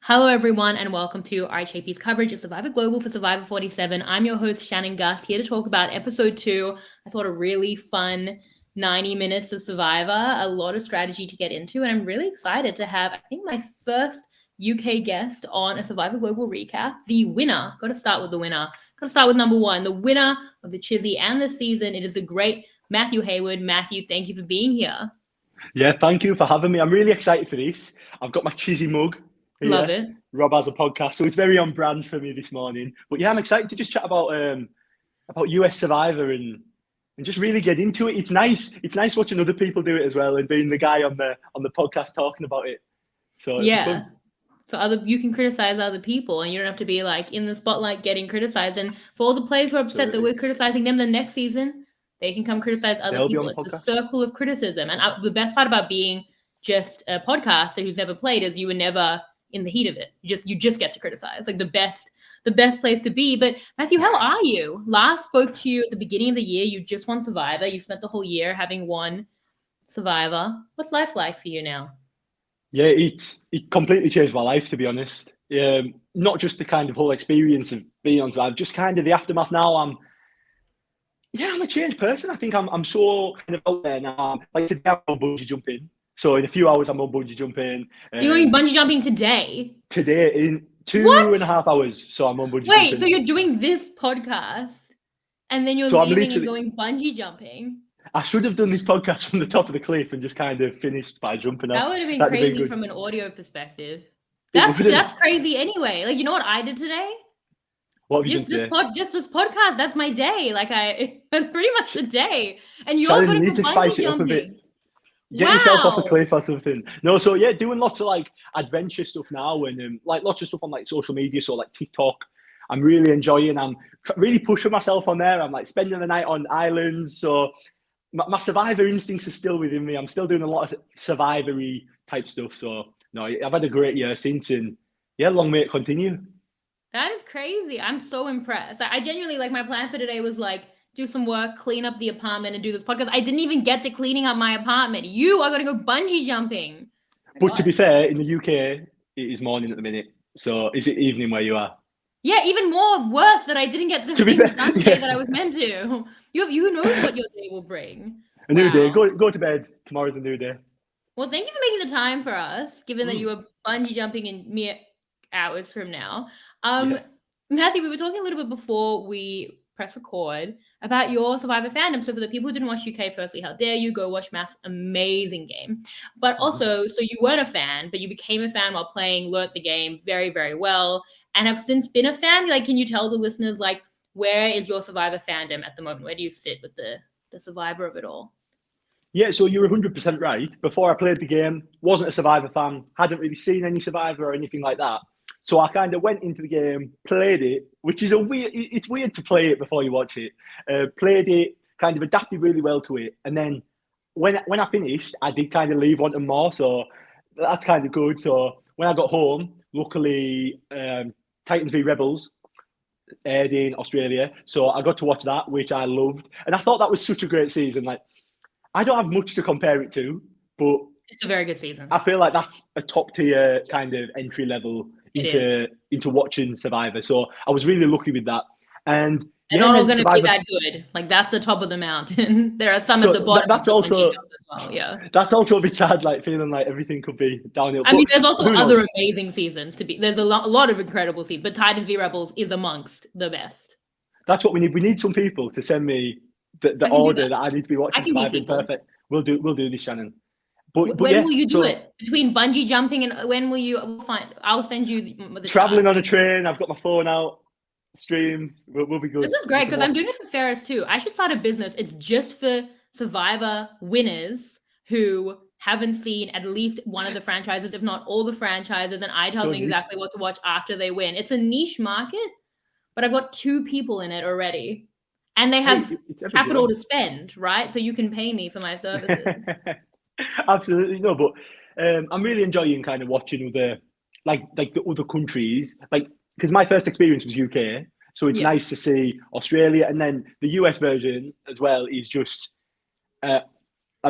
Hello, everyone, and welcome to RHAP's coverage of Survivor Global for Survivor 47. I'm your host, Shannon Guss, here to talk about episode 2. I thought a really fun 90 minutes of Survivor, a lot of strategy to get into, and I'm really excited to have, I think, my first UK guest on a Survivor Global recap. The winner, got to start with the winner, got to start with number 1, the winner of the Chissy and the season. It is the great Matthew Haywood. Matthew, thank you for being here. Yeah, thank you for having me. I'm really excited for this. I've got my Chissy mug here. Love it. Rob has a podcast, so it's very on brand for me this morning. But yeah, I'm excited to just chat about US Survivor and just really get into it. It's nice. It's nice watching other people do it as well and being the guy on the podcast talking about it. So yeah. So you can criticize other people and you don't have to be like in the spotlight getting criticized. And for all the players who are upset that we're criticizing them the next season, they can come criticize other people. It's a circle of criticism. And the best part about being just a podcaster who's never played is you were never in the heat of it. You just get to criticize. Like the best place to be. But Matthew, how are you? Last spoke to you at the beginning of the year. You just won Survivor. You spent the whole year having won Survivor. What's life like for you now? Yeah, it completely changed my life, to be honest. Not just the kind of whole experience of being on Survivor, just kind of the aftermath. Now I'm a changed person. I think I'm so kind of out there now. Like today I'm on bungee jumping. So in a few hours I'm on bungee jumping. You're going bungee jumping today? Today in 2.5 hours. So I'm on bungee jumping. Wait, so you're doing this podcast and then you're leaving and going bungee jumping? I should have done this podcast from the top of the cliff and just kind of finished by jumping off. That would have been crazy from an audio perspective. That's crazy anyway. Like, you know what I did today? What have you done today? Just this podcast. That's my day. Like that's pretty much the day. And you're going to spice it up a bit. Get yourself off a cliff or something. No, so yeah, doing lots of like adventure stuff now and like lots of stuff on like social media. So like TikTok, I'm really enjoying. I'm really pushing myself on there. I'm like spending the night on islands. So my survivor instincts are still within me. I'm still doing a lot of survivory type stuff. So no, I've had a great year since, and yeah, long may it continue. That is crazy. I'm so impressed. I genuinely, like, my plan for today was like do some work, clean up the apartment, and do this podcast. I didn't even get to cleaning up my apartment. You are going to go bungee jumping. But to be fair, in the UK, it is morning at the minute. So is it evening where you are? Yeah, even worse that I didn't get the things done today that I was meant to. You know what your day will bring. A new day. Go to bed. Tomorrow's a new day. Well, thank you for making the time for us, given that you were bungee jumping in mere hours from now. Matthew, we were talking a little bit before we press record about your Survivor fandom. So for the people who didn't watch UK, firstly, how dare you go watch Matt's amazing game. But also, so you weren't a fan, but you became a fan while playing, learnt the game very, very well, and have since been a fan. Like, can you tell the listeners, like, where is your Survivor fandom at the moment? Where do you sit with the Survivor of it all? Yeah, so you're 100% right. Before I played the game, wasn't a Survivor fan, hadn't really seen any Survivor or anything like that. So I kind of went into the game, played it, which is it's weird to play it before you watch it. Played it, kind of adapted really well to it. And then when I finished, I did kind of leave wanting more. So that's kind of good. So when I got home, luckily, Titans v Rebels aired in Australia. So I got to watch that, which I loved. And I thought that was such a great season. Like, I don't have much to compare it to, but it's a very good season. I feel like that's a top tier kind of entry level into watching Survivor. So I was really lucky with that. And not all going to be that good. Like, that's the top of the mountain. There are some at the bottom. That's also as well. Yeah. That's also a bit sad, like feeling like everything could be downhill. I mean, there's also other amazing seasons to be. There's a lot of incredible seasons, but Titans v Rebels is amongst the best. That's what we need. We need some people to send me the order that I need to be watching Survivor. Perfect. We'll do this, Shannon. But when will you do it? Between bungee jumping and when will you? I'll send you the traveling on a train. I've got my phone out. Streams. We'll be good. This is great because I'm doing it for Ferris too. I should start a business. It's just for Survivor winners who haven't seen at least one of the franchises, if not all the franchises, and I tell them exactly what to watch after they win. It's a niche market, but I've got 2 people in it already, and they have capital to spend, right? So you can pay me for my services. Absolutely. No, but I'm really enjoying kind of watching other like the other countries, like, because my first experience was UK, so it's nice to see Australia, and then the US version as well is just a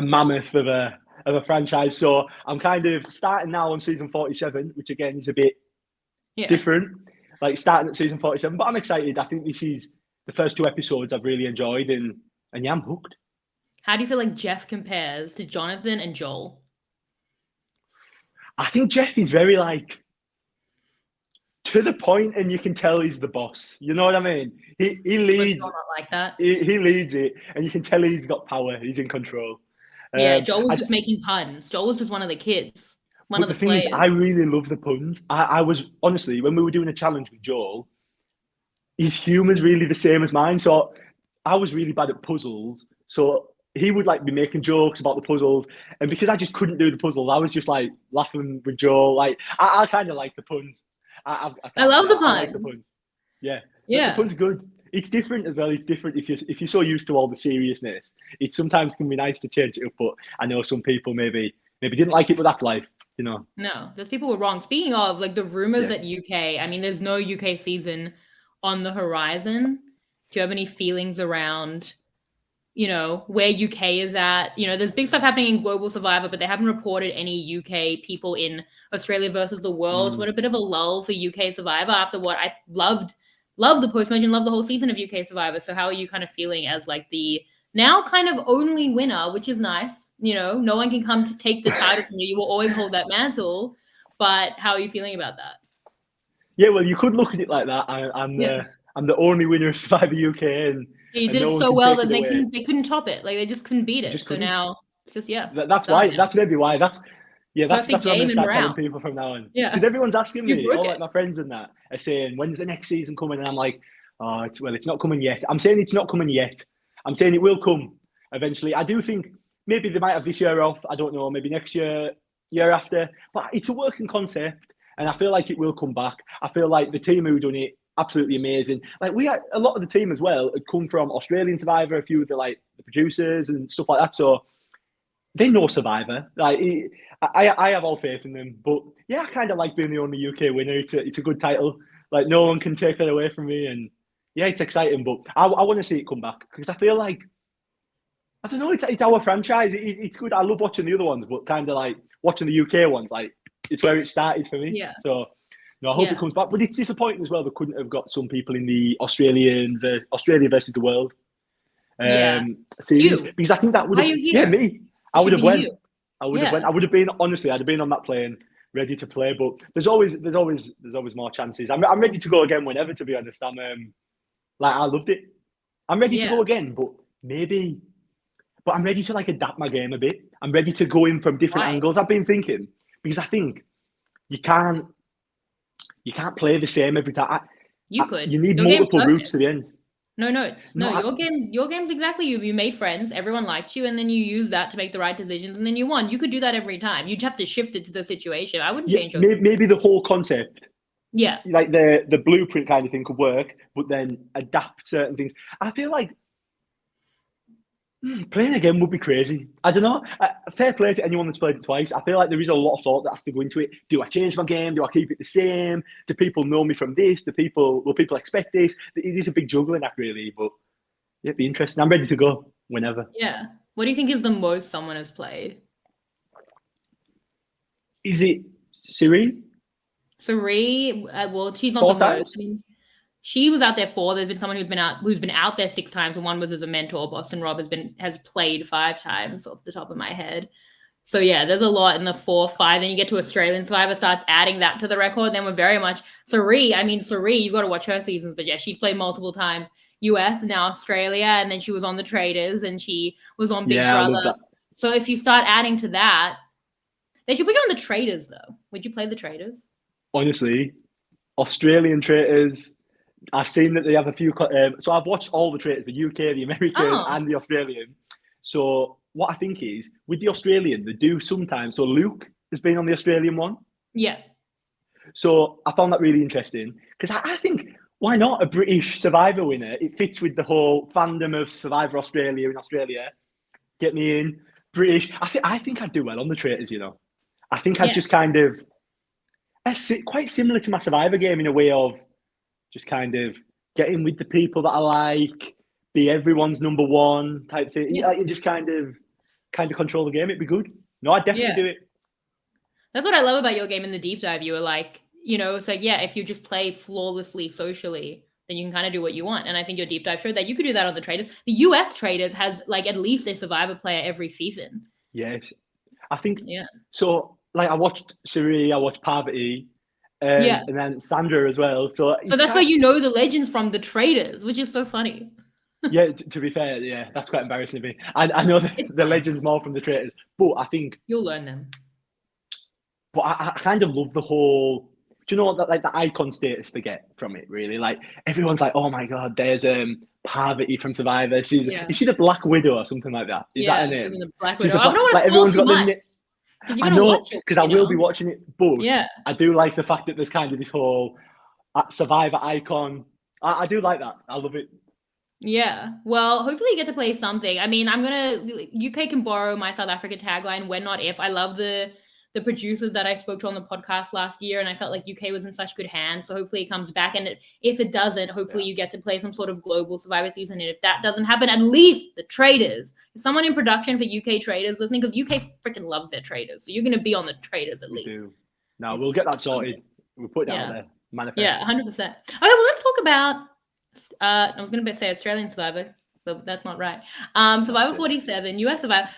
mammoth of a franchise. So I'm kind of starting now on season 47, which again is a bit different, like starting at season 47. But I'm excited. I think this is the first 2 episodes I've really enjoyed, and yeah, I'm hooked. How do you feel like Jeff compares to Jonathan and Joel? I think Jeff is very like to the point, and you can tell he's the boss. You know what I mean? He leads. Not like that. He leads it, and you can tell he's got power. He's in control. Yeah, Joel was just making puns. Joel was just one of the kids. One of the thing is, I really love the puns. I was honestly, when we were doing a challenge with Joel, his humor's really the same as mine. So I was really bad at puzzles. So he would like be making jokes about the puzzles, and because I just couldn't do the puzzles, I was just like laughing with Joel. Like I kind of like the puns. I love the puns. I like the puns. Yeah. The puns are good. It's different as well. It's different if you're so used to all the seriousness. It sometimes can be nice to change it up. But I know some people maybe didn't like it, but that's life, you know. No, those people were wrong. Speaking of like the rumors that UK, I mean, there's no UK season on the horizon. Do you have any feelings around, you know, where UK is at? You know, there's big stuff happening in Global Survivor, but they haven't reported any UK people in Australia versus the world. So what a bit of a lull for UK Survivor after what I loved the post-match, love the whole season of UK Survivor. So how are you kind of feeling as like the now kind of only winner, which is nice? You know, no one can come to take the title from you. You will always hold that mantle. But how are you feeling about that? Yeah, well, you could look at it like that. I'm the only winner of Survivor UK, and you did it so well that they couldn't top it. Like they just couldn't beat it. So now it's just That's why. That's maybe why. That's what I'm going to start telling out. people from now on. Yeah, because everyone's asking me. All like my friends and that are saying, "When's the next season coming?" And I'm like, "Oh, it's not coming yet." I'm saying it's not coming yet. I'm saying it will come eventually. I do think maybe they might have this year off. I don't know. Maybe next year, year after. But it's a working concept, and I feel like it will come back. I feel like the team who done it absolutely amazing. Like we had a lot of the team as well had come from Australian Survivor. A few of the producers and stuff like that. So they know Survivor. Like I have all faith in them. But yeah, I kind of like being the only UK winner. It's a good title. Like no one can take that away from me. And yeah, it's exciting. But I want to see it come back because I feel like I don't know. It's our franchise. It's good. I love watching the other ones, but kind of like watching the UK ones. Like it's where it started for me. Yeah. So no, I hope it comes back. But it's disappointing as well. They couldn't have got some people in the Australia versus the world series because I think that would have me. I would have went. I would have went. I would have been honestly. I'd have been on that plane ready to play. But there's always more chances. I'm ready to go again whenever. To be honest, I loved it. I'm ready to go again, but maybe. But I'm ready to adapt my game a bit. I'm ready to go in from different angles. I've been thinking because I think you can't play the same every time. You need multiple routes to the end. No. Your game's exactly you. You made friends, everyone liked you, and then you use that to make the right decisions, and then you won. You could do that every time. You'd have to shift it to the situation. I wouldn't change your maybe the whole concept. Yeah. Like the blueprint kind of thing could work, but then adapt certain things. I feel like playing again would be crazy. I don't know. Fair play to anyone that's played it twice. I feel like there is a lot of thought that has to go into it. Do I change my game? Do I keep it the same? Do people know me from this? Will people expect this? It is a big juggling act, really. But yeah, it'd be interesting. I'm ready to go whenever. Yeah. What do you think is the most someone has played? Is it Siri? Siri, well, she's not the most. I mean, she was out there 4. There's been someone who's been out there 6 times, and one was as a mentor. Boston Rob has played 5 times off the top of my head. So yeah, there's a lot in the 4, 5. Then you get to Australian Survivor, starts adding that to the record. Then we're very much Siri. You've got to watch her seasons, but yeah, she's played multiple times. US and now Australia, and then she was on The Traders, and she was on Big Brother. So if you start adding to that, they should put you on The Traders though. Would you play The Traders? Honestly, Australian Traders. I've seen that they have a few. So I've watched all the traitors, the UK, the American, and the Australian. So what I think is, with the Australian, they do sometimes. So Luke has been on the Australian one. Yeah. So I found that really interesting because I think, why not a British Survivor winner? It fits with the whole fandom of Survivor Australia in Australia. Get me in. British. I think I'd do well on the traitors, you know. I think I'd just kind of... quite similar to my Survivor game in a way of just kind of get in with the people that I like, be everyone's number one type thing. Yeah. You just kind of control the game. It'd be good. No, I'd definitely do it. That's what I love about your game in the deep dive. You were like, So yeah, if you just play flawlessly socially, then you can kind of do what you want. And I think your deep dive showed that you could do that on the traders. The US traders has like at least a Survivor player every season. Yes, I think. Yeah. So like I watched Siri, I watched Parvati, and then Sandra as well. So that's where you know the legends from the traders, which is so funny. Yeah, to be fair, yeah, that's quite embarrassing to me. I know the legends more from the traders, but I think you'll learn them. But I kind of love the whole. Do you know what, like the icon status they get from it? Really, like everyone's like, "Oh my god, there's Parvati from Survivor. Is she the Black Widow or something like that? Is that her name? She's in the Black Widow. I don't want to spoil too much. I know because I will be watching it, but I do like the fact that there's kind of this whole Survivor icon. I do like that. I love it. Yeah. Well, hopefully you get to play something. I mean, UK can borrow my South Africa tagline, when not if. I love the producers that I spoke to on the podcast last year, and I felt like UK was in such good hands. So hopefully it comes back. And if it doesn't, hopefully you get to play some sort of global Survivor season. And if that doesn't happen, at least the traders. Someone in production for UK traders listening, because UK freaking loves their traders. So you're going to be on the traders at least. No, we'll get that sorted. We'll put that out there. Manifest. Yeah, 100%. Okay, well, let's talk about, I was going to say Australian Survivor, but that's not right. Survivor 47, US Survivor.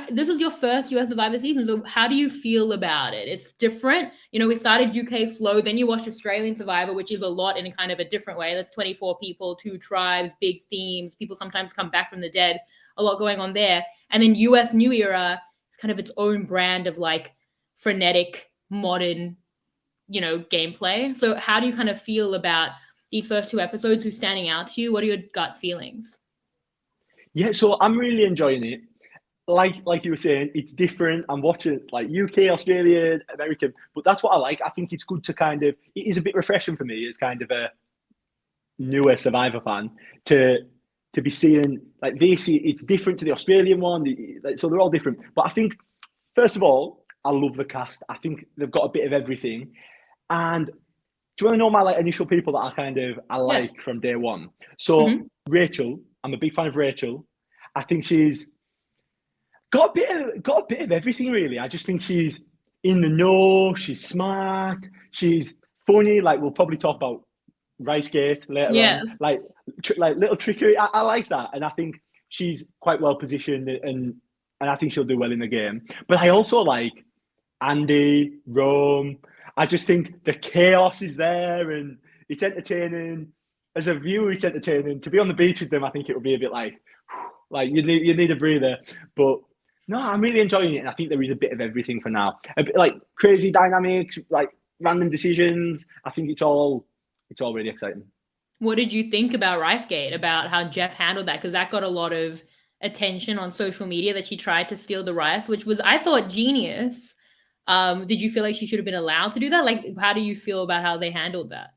This is your first US Survivor season, so how do you feel about it? It's different. We started UK slow, then you watched Australian Survivor, which is a lot in kind of a different way. That's 24 people, 2 tribes, big themes. People sometimes come back from the dead. A lot going on there. And then US New Era is kind of its own brand of like frenetic, modern, gameplay. So how do you kind of feel about these first 2 episodes? Who's standing out to you? What are your gut feelings? Yeah, so I'm really enjoying it. Like you were saying, it's different. I'm watching like UK, Australia, American, but that's what I like. I think it's good to it is a bit refreshing for me as kind of a newer Survivor fan to be seeing like this. It's different to the Australian one, so they're all different. But I think, first of all, I love the cast. I think they've got a bit of everything. And do you want to know my initial people that I like from day one? So Rachel, I'm a big fan of Rachel. I think she's got a bit of everything really. I just think she's in the know. She's smart. She's funny. Like we'll probably talk about Ricegate later on. Like little trickery. I like that, and I think she's quite well positioned, and I think she'll do well in the game. But I also like Andy, Rome. I just think the chaos is there and it's entertaining. As a viewer, it's entertaining. To be on the beach with them, I think it would be a bit like you need a breather. But no, I'm really enjoying it, and I think there is a bit of everything for now. A bit like crazy dynamics, like random decisions. I think it's all really exciting. What did you think about Ricegate? About how Jeff handled that? Because that got a lot of attention on social media, that she tried to steal the rice, which was, I thought, genius. Did you feel like she should have been allowed to do that? Like, how do you feel about how they handled that?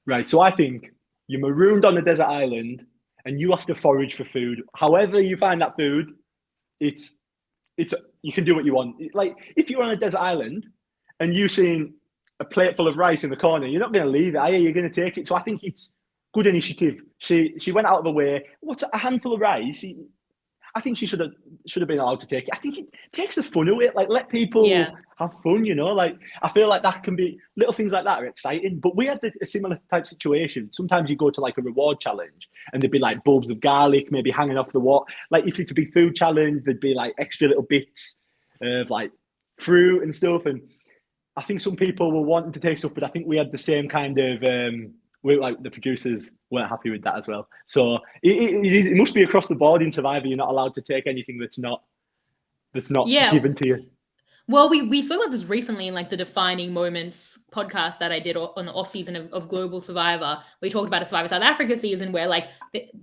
Right. So I think you're marooned on a desert island and you have to forage for food. However you find that food, it's you can do what you want. Like if you're on a desert island and you've seen a plate full of rice in the corner, you're not going to leave it, are you? You're going to take it. So I think it's good initiative. She went out of her way. What's a handful of rice? I think she should have been allowed to take it. I think it takes the fun away. Like let people have fun, Like I feel like that can be little things like that are exciting. But we had a similar type situation. Sometimes you go to like a reward challenge and there'd be like bulbs of garlic maybe hanging off the wall. Like if it's a big food challenge, there'd be like extra little bits of like fruit and stuff. And I think some people were wanting to take stuff, but I think we had the same kind of. Like the producers weren't happy with that as well. So it must be across the board in Survivor. You're not allowed to take anything that's not given to you. Well, we spoke about this recently in like the Defining Moments podcast that I did on the off season of Global Survivor. We talked about a Survivor South Africa season where like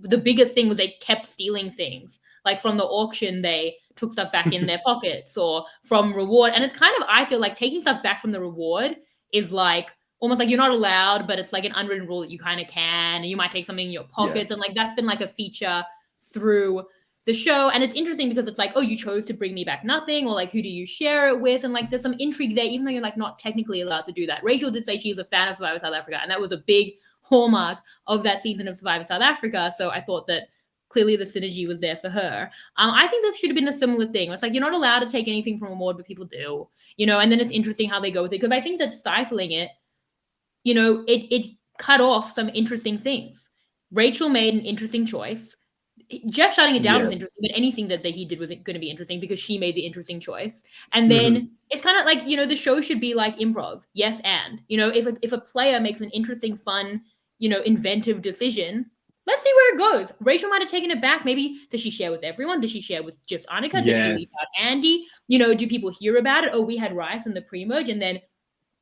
the biggest thing was they kept stealing things. Like from the auction, they took stuff back in their pockets, or from reward. And it's kind of, I feel like taking stuff back from the reward is like, almost like you're not allowed, but it's like an unwritten rule that you kind of can, and you might take something in your pockets. And like, that's been like a feature through the show. And it's interesting because it's like, oh, you chose to bring me back nothing, or like, who do you share it with? And like, there's some intrigue there, even though you're like not technically allowed to do that. Rachel did say she's a fan of Survivor South Africa, and that was a big hallmark of that season of Survivor South Africa. So I thought that clearly the synergy was there for her. I think that should have been a similar thing. It's like, you're not allowed to take anything from a reward, but people do, and then it's interesting how they go with it. Because I think that stifling it it cut off some interesting things. Rachel made an interesting choice. Jeff shutting it down was interesting, but anything that he did was going to be interesting because she made the interesting choice. And then it's kind of like, the show should be like improv. Yes, and, if a player makes an interesting, fun, inventive decision, let's see where it goes. Rachel might have taken it back. Maybe does she share with everyone? Does she share with just Annika? Does she leave out Andy? Do people hear about it? Oh, we had Rice in the pre-merge, and then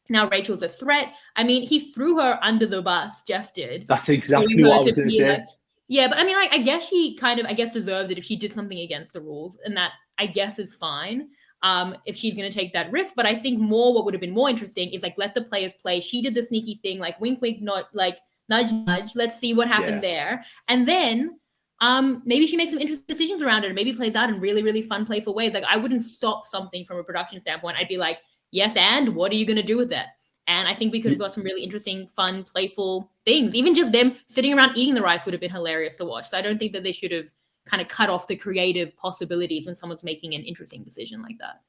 now Rachel's a threat. I mean, he threw her under the bus. Jeff did. That's exactly what I was going to say. Yeah, but I mean, I guess she deserves it if she did something against the rules, and that I guess is fine. If she's going to take that risk, but I think what would have been more interesting is like let the players play. She did the sneaky thing, like wink, wink, not like nudge, nudge. Let's see what happened there, and then maybe she makes some interesting decisions around it, and maybe plays out in really, really fun, playful ways. Like I wouldn't stop something from a production standpoint. I'd be like, yes, and what are you going to do with it? And I think we could have got some really interesting, fun, playful things. Even just them sitting around eating the rice would have been hilarious to watch. So I don't think that they should have kind of cut off the creative possibilities when someone's making an interesting decision like that.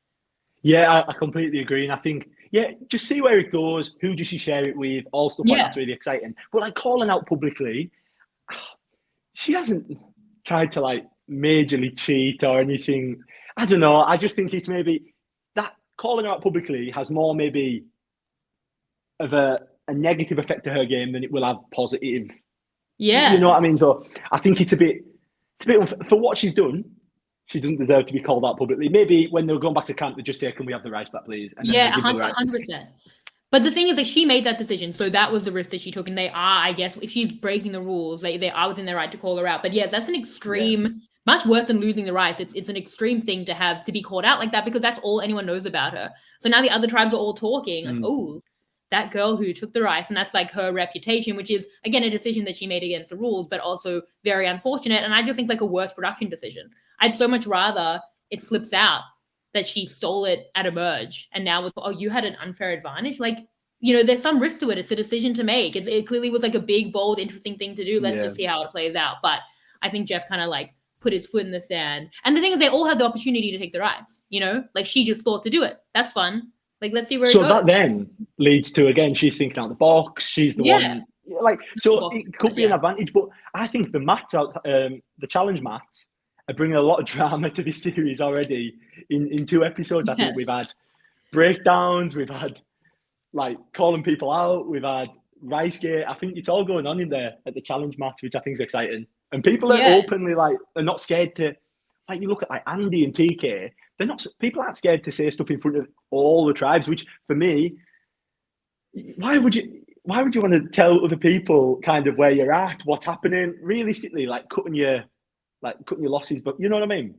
Yeah, I completely agree. And I think, just see where it goes. Who does she share it with? All stuff like that's really exciting. But like calling out publicly, she hasn't tried to like majorly cheat or anything. I don't know. I just think it's maybe that calling her out publicly has more maybe of a negative effect to her game than it will have positive. Yeah. You know what I mean? So I think it's a bit for what she's done. She doesn't deserve to be called out publicly. Maybe when they're going back to camp, they just say, "Can we have the rice back, please?" And 100%. But the thing is, like, she made that decision, so that was the risk that she took. And they are, I guess, if she's breaking the rules, they are within their right to call her out. But yeah, that's an extreme, much worse than losing the rice. It's an extreme thing to be called out like that because that's all anyone knows about her. So now the other tribes are all talking, like, oh, that girl who took the rice, and that's like her reputation, which is again a decision that she made against the rules, but also very unfortunate. And I just think like a worse production decision. I'd so much rather it slips out that she stole it at a merge, and now you had an unfair advantage. Like, there's some risk to it. It's a decision to make. It clearly was like a big, bold, interesting thing to do. Let's just see how it plays out. But I think Jeff kind of like put his foot in the sand. And the thing is, they all had the opportunity to take the rice. Like she just thought to do it. That's fun. Like, let's see where it goes. So that then leads to, again, she's thinking out the box. She's the one. Like, so it could be an advantage. But I think the mats out, the challenge mats are bringing a lot of drama to this series already in 2 episodes. I think we've had breakdowns. We've had, like, calling people out. We've had Ricegate. I think it's all going on in there at the challenge match, which I think is exciting. And people are openly, like, are not scared to, like, you look at, like, Andy and TK. People aren't scared to say stuff in front of all the tribes, which for me, why would you want to tell other people kind of where you're at, what's happening? Realistically, like cutting your losses, but you know what I mean?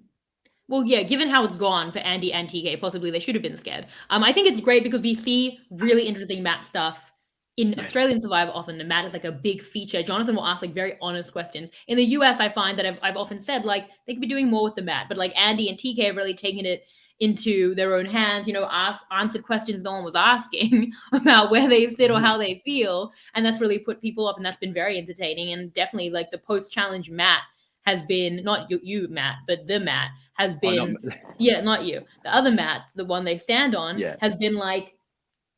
Well, yeah, given how it's gone for Andy and TK, possibly they should have been scared. I think it's great because we see really interesting Matt stuff. In Australian Survivor, often the mat is like a big feature. Jonathan will ask like very honest questions. In the US, I find that I've often said like they could be doing more with the mat, but like Andy and TK have really taken it into their own hands. Answered questions no one was asking about where they sit or how they feel, and that's really put people off. And that's been very entertaining. And definitely like the post-challenge mat has been not you Matt, but the mat has been not you, the other mat, the one they stand on has been like.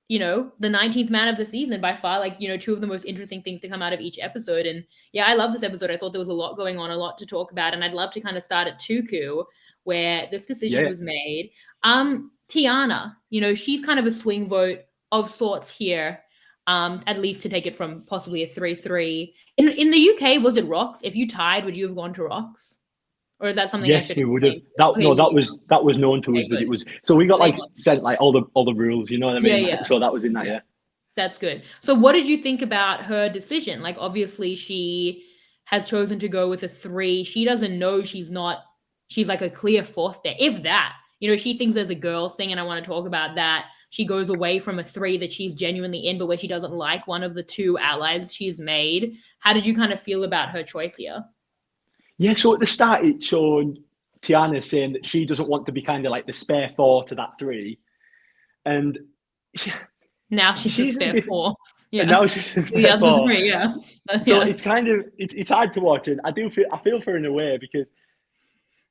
The 19th man of the season by far, like, 2 of the most interesting things to come out of each episode. And I love this episode. I thought there was a lot going on, a lot to talk about. And I'd love to kind of start at Tuku, where this decision was made. Tiana, she's kind of a swing vote of sorts here, at least to take it from possibly a 3-3. In the UK, was it rocks? If you tied, would you have gone to rocks? Or is that something? Yes, we would have. That was known to us that it was. So we got sent like all the rules. You know what I mean? Yeah. So that was in that. Yeah. That's good. So what did you think about her decision? Like, obviously she has chosen to go with a 3. She doesn't know she's like a clear 4th there. If that, she thinks there's a girls thing, and I want to talk about that. She goes away from a 3 that she's genuinely in, but where she doesn't like one of the 2 allies she's made. How did you kind of feel about her choice here? Yeah, so at the start, it showed Tiana saying that she doesn't want to be kind of like the spare 4 to that 3. And now she's a spare 4. Yeah. And now she's a spare 4. 3, yeah. So it's kind of, it's hard to watch. And I feel for her in a way because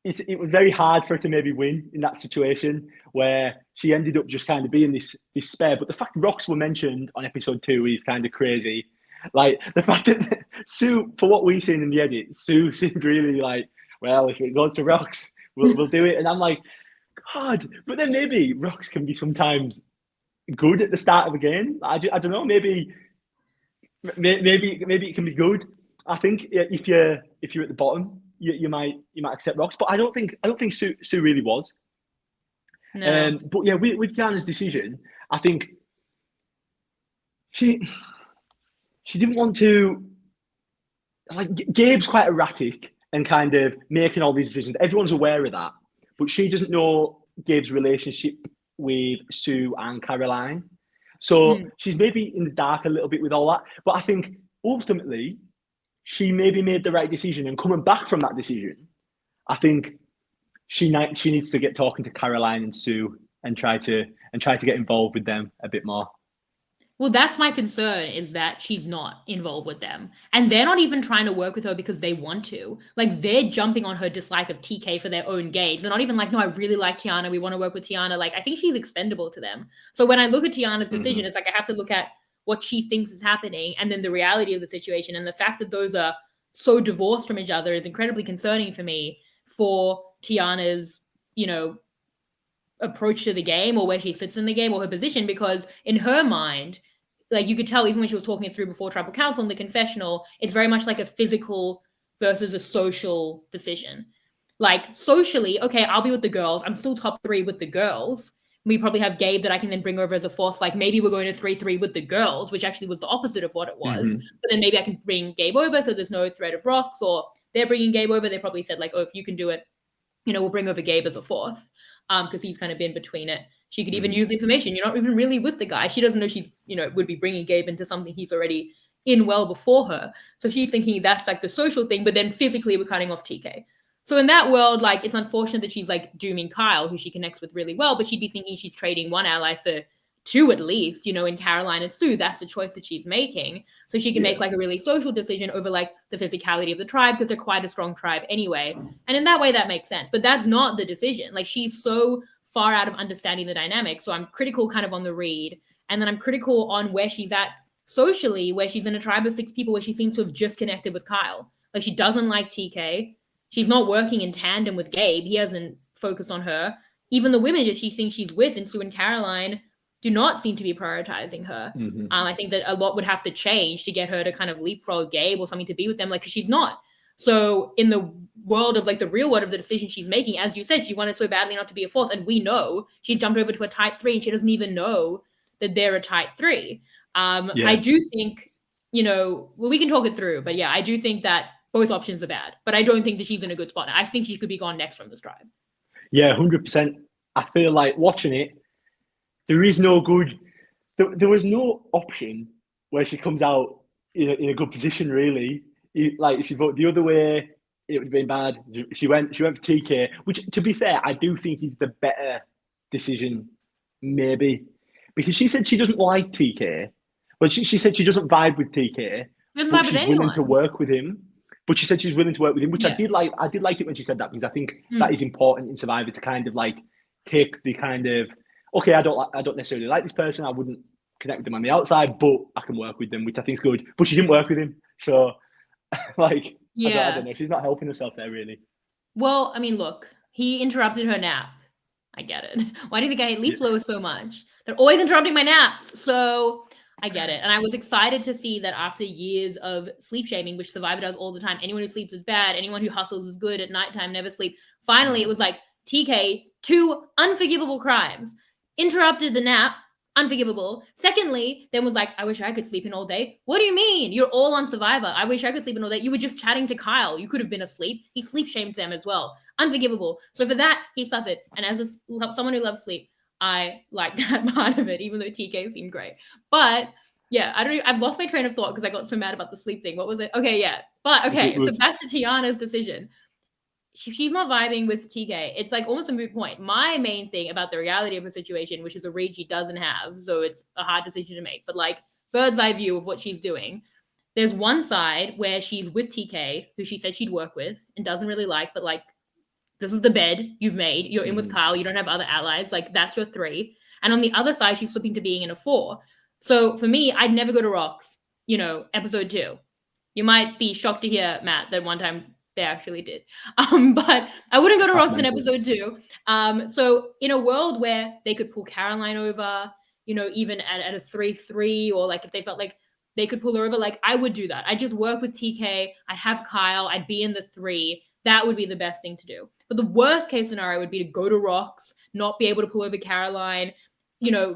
it was very hard for her to maybe win in that situation where she ended up just kind of being this spare. But the fact rocks were mentioned on episode 2 is kind of crazy. Like the fact that Sue, for what we've seen in the edit, Sue seemed really like, well, if it goes to rocks, we'll do it. And I'm like, God, but then maybe rocks can be sometimes good at the start of a game. I don't know. Maybe it can be good. I think if you're at the bottom, you might accept rocks. But I don't think Sue really was. No. But yeah, with Tiana's decision, I think she didn't want to. Like Gabe's quite erratic and kind of making all these decisions. Everyone's aware of that, but she doesn't know Gabe's relationship with Sue and Caroline. So she's maybe in the dark a little bit with all that. But I think ultimately she maybe made the right decision. And coming back from that decision, I think she needs to get talking to Caroline and Sue and try to get involved with them a bit more. Well, that's my concern, is that she's not involved with them. And they're not even trying to work with her because they want to. Like, they're jumping on her dislike of TK for their own gains. They're not even like, no, I really like Tiana. We want to work with Tiana. Like, I think she's expendable to them. So when I look at Tiana's decision, it's like I have to look at what she thinks is happening and then the reality of the situation. And the fact that those are so divorced from each other is incredibly concerning for me for Tiana's, approach to the game or where she sits in the game or her position, because in her mind, like you could tell even when she was talking it through before tribal council in the confessional, it's very much like a physical versus a social decision. Like socially, okay, I'll be with the girls. I'm still top 3 with the girls. We probably have Gabe that I can then bring over as a 4th. Like maybe we're going to 3-3 with the girls, which actually was the opposite of what it was. But then maybe I can bring Gabe over so there's no threat of rocks, or they're bringing Gabe over. They probably said like, oh, if you can do it, we'll bring over Gabe as a 4th. Because he's kind of been between it. She could even use the information. You're not even really with the guy. She doesn't know she's, would be bringing Gabe into something he's already in well before her. So she's thinking that's like the social thing, but then physically we're cutting off TK. So in that world, like it's unfortunate that she's like dooming Kyle, who she connects with really well, but she'd be thinking she's trading one ally for 2 at least, in Caroline and Sue. That's the choice that she's making. So she can make like a really social decision over like the physicality of the tribe, because they're quite a strong tribe anyway. And in that way, that makes sense. But that's not the decision. Like she's so far out of understanding the dynamic. So I'm critical kind of on the read. And then I'm critical on where she's at socially, where she's in a tribe of 6 people, where she seems to have just connected with Kyle. Like she doesn't like TK. She's not working in tandem with Gabe. He hasn't focused on her. Even the women that she thinks she's with, and Sue and Caroline, do not seem to be prioritizing her. I think that a lot would have to change to get her to kind of leapfrog Gabe or something to be with them, like, because she's not. So in the world of like the real world of the decision she's making, as you said, she wanted so badly not to be a 4th, and we know she's jumped over to a type 3 and she doesn't even know that they're a type 3. I do think, well, we can talk it through, but yeah, I do think that both options are bad, but I don't think that she's in a good spot. I think she could be gone next from this tribe. Yeah, 100%. I feel like watching it, there is no good. There was no option where she comes out in a good position, really. Like if she voted the other way, it would have been bad. She went for TK, which, to be fair, I do think is the better decision, maybe, because she said she doesn't like TK, but she said she doesn't vibe with TK, but she's willing to work with him. But she said she's willing to work with him, which I did like. I did like it when she said that, because I think that is important in Survivor, to kind of like take the kind of, okay, I don't necessarily like this person. I wouldn't connect with them on the outside, but I can work with them, which I think is good. But she didn't work with him, so like, I don't know. She's not helping herself there, really. Well, I mean, look, he interrupted her nap. I get it. Why do you think I hate leaf blowers so much? They're always interrupting my naps. So I get it. And I was excited to see that after years of sleep shaming, which Survivor does all the time, anyone who sleeps is bad, anyone who hustles is good, at nighttime never sleep. Finally, it was like, TK, 2 unforgivable crimes. Interrupted the nap, unforgivable. Secondly, then was like, I wish I could sleep in all day. What do you mean? You're all on Survivor. I wish I could sleep in all day. You were just chatting to Kyle. You could have been asleep. He sleep shamed them as well. Unforgivable. So for that, he suffered. And as someone who loves sleep, I like that part of it, even though TK seemed great. But yeah, I've lost my train of thought because I got so mad about the sleep thing. What was it? Okay, yeah. But okay, so back to Tiana's decision. She's not vibing with TK. It's like almost a moot point. My main thing about the reality of the situation, which is a read she doesn't have, so it's a hard decision to make, but like bird's eye view of what she's doing. There's one side where she's with TK, who she said she'd work with and doesn't really like, but like This is the bed you've made. You're in with Kyle. You don't have other allies. Like, that's your 3. And on the other side, she's flipping to being in a 4. So for me, I'd never go to Rocks, episode 2. You might be shocked to hear, Matt, that one time they actually did. But I wouldn't go to Rocks in episode 2. So in a world where they could pull Caroline over, even at a 3-3, or like if they felt like they could pull her over, like I would do that. I'd just work with TK. I'd have Kyle. I'd be in the 3. That would be the best thing to do. But the worst case scenario would be to go to Rocks, not be able to pull over Caroline,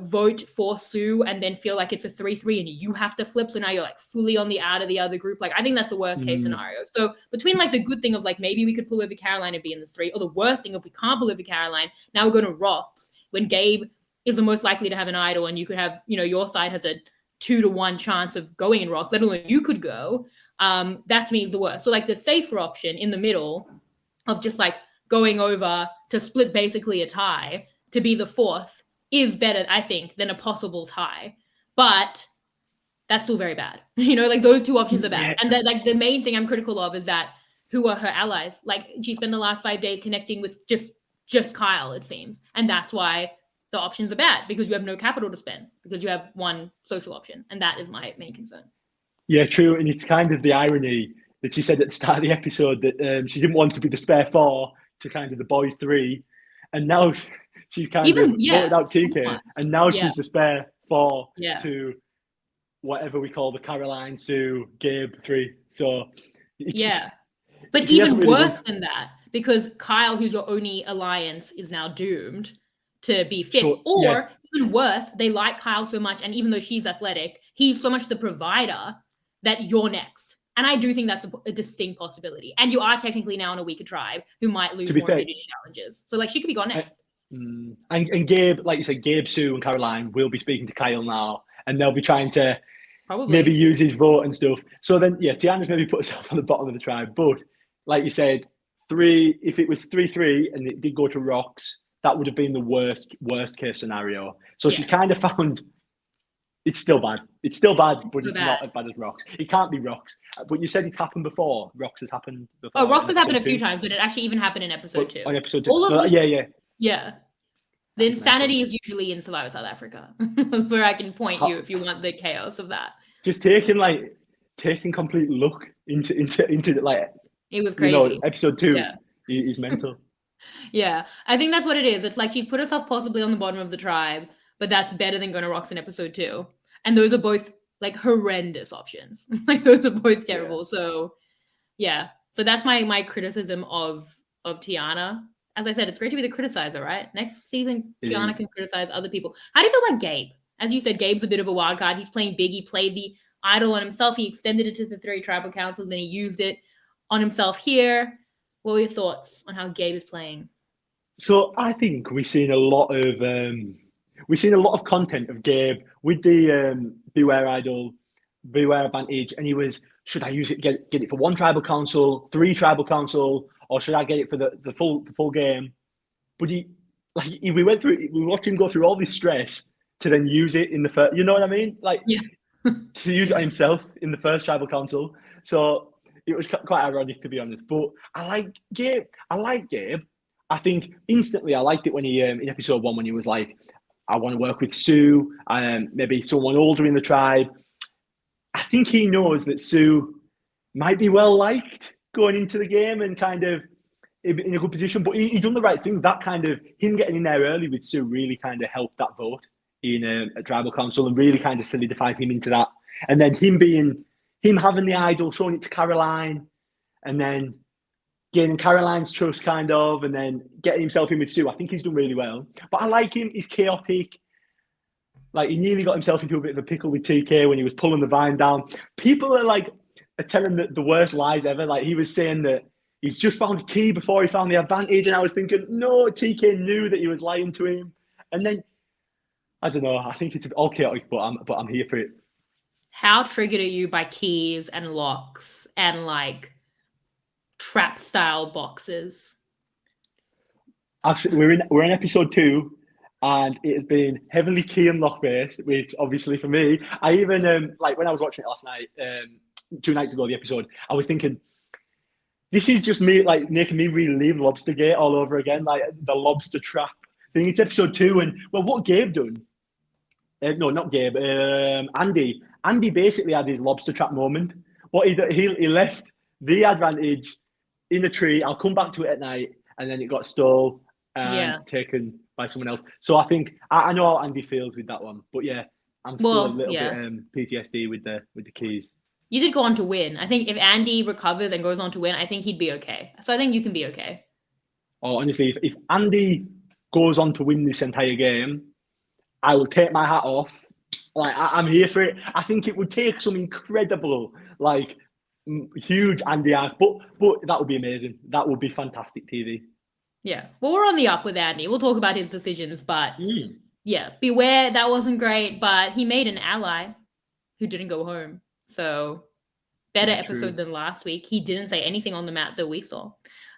vote for Sue, and then feel like it's a 3-3 and you have to flip. So now you're like fully on the out of the other group. Like, I think that's the worst case scenario. So between like the good thing of like, maybe we could pull over Caroline and be in this 3, or the worst thing, if we can't pull over Caroline, now we're going to Rocks when Gabe is the most likely to have an idol, and you could have, your side has a 2-to-1 chance of going in Rocks, let alone you could go. That to me is the worst. So like the safer option in the middle of just like going over to split basically a tie to be the 4th is better, I think, than a possible tie. But that's still very bad. Like those 2 options are bad. And like the main thing I'm critical of is that who are her allies? Like, she spent the last 5 days connecting with just Kyle, it seems. And that's why the options are bad, because you have no capital to spend, because you have one social option. And that is my main concern. Yeah, true. And it's kind of the irony that she said at the start of the episode that she didn't want to be the spare 4 to kind of the boys 3. And now she's kind of voted out TK. And now she's the spare 4 to whatever we call the Caroline, Sue, Gabe 3. So but even worse than that, because Kyle, who's your only alliance, is now doomed to be 5th. Even worse, they like Kyle so much, and even though she's athletic, he's so much the provider that you're next. And I do think that's a distinct possibility. And you are technically now in a weaker tribe who might lose more immunity challenges. So like, she could be gone next. And Gabe, like you said, Gabe, Sue, and Caroline will be speaking to Kyle now, and they'll be trying to maybe use his vote and stuff. So then, Tiana's maybe put herself on the bottom of the tribe. But like you said, 3, if it was 3-3 and it did go to Rocks, that would have been the worst case scenario. So she's kind of found it's still bad. It's still bad, but it's not as bad as Rocks. It can't be Rocks. But you said it's happened before. Rocks has happened before. Oh, Rocks has happened a few times, but it actually even happened in episode 2. On episode 2. Yeah. The insanity is usually in Survivor South Africa. That's where I can point you if you want the chaos of that. Just taking complete luck into like, it was crazy. Episode 2 is mental. Yeah, I think that's what it is. It's like she's put herself possibly on the bottom of the tribe, but that's better than going to Rocks in episode 2. And those are both like horrendous options. Like, those are both terrible. So so that's my criticism of Tiana. As I said, it's great to be the criticizer, right? Next season, Tiana can criticize other people. How do you feel about Gabe? As you said, Gabe's a bit of a wild card. He's playing big. He played the idol on himself. He extended it to the 3 tribal councils, and he used it on himself here. What were your thoughts on how Gabe is playing? So I think we've seen a lot of content of Gabe with the Beware Idol, Beware Advantage, and he was, should I use it, get it for 1 tribal council, 3 tribal council, or should I get it for the full game? But we watched him go through all this stress to then use it in the first. You know what I mean? Like, to use it on himself in the first tribal council. So it was quite ironic, to be honest. But I like Gabe. I think instantly I liked it when he in episode 1 when he was like, I want to work with Sue, maybe someone older in the tribe. I think he knows that Sue might be well liked going into the game and kind of in a good position. But he done the right thing. That kind of him getting in there early with Sue really kind of helped that vote in a tribal council and really kind of solidified him into that. And then him having the idol, showing it to Caroline, and then gaining Caroline's trust, kind of, and then getting himself in with Sue. I think he's done really well. But I like him. He's chaotic. Like, he nearly got himself into a bit of a pickle with TK when he was pulling the vine down. People are telling the worst lies ever. Like, he was saying that he's just found a key before he found the advantage, and I was thinking, no, TK knew that he was lying to him. And then, I don't know. I think it's all chaotic, but I'm here for it. How triggered are you by keys and locks and like trap style boxes? Actually, we're in episode 2, and it has been heavily key and lock based, which obviously for me, I even like when I was watching it last night, 2 nights ago, the episode, I was thinking, This is just me like making me relive Lobstergate all over again, like the lobster trap thing. It's episode 2, and well, what Gabe done? No, not Gabe. Andy. Andy basically had his lobster trap moment. What he left the advantage in the tree. I'll come back to it at night, and then it got stole and taken by someone else. So I think I know how Andy feels with that one, but yeah, I'm still a little bit PTSD with the keys. You did go on to win. I think if Andy recovers and goes on to win, I think he'd be okay. So I think you can be okay. Oh, honestly, if Andy goes on to win this entire game, I will take my hat off. Like I'm here for it. I think it would take some incredible, like huge Andy arc, but that would be amazing. That would be fantastic TV. Yeah, well, we're on the up with Andy. We'll talk about his decisions, but yeah, beware. That wasn't great, but he made an ally who didn't go home. So better episode than last week. He didn't say anything on the mat that we saw.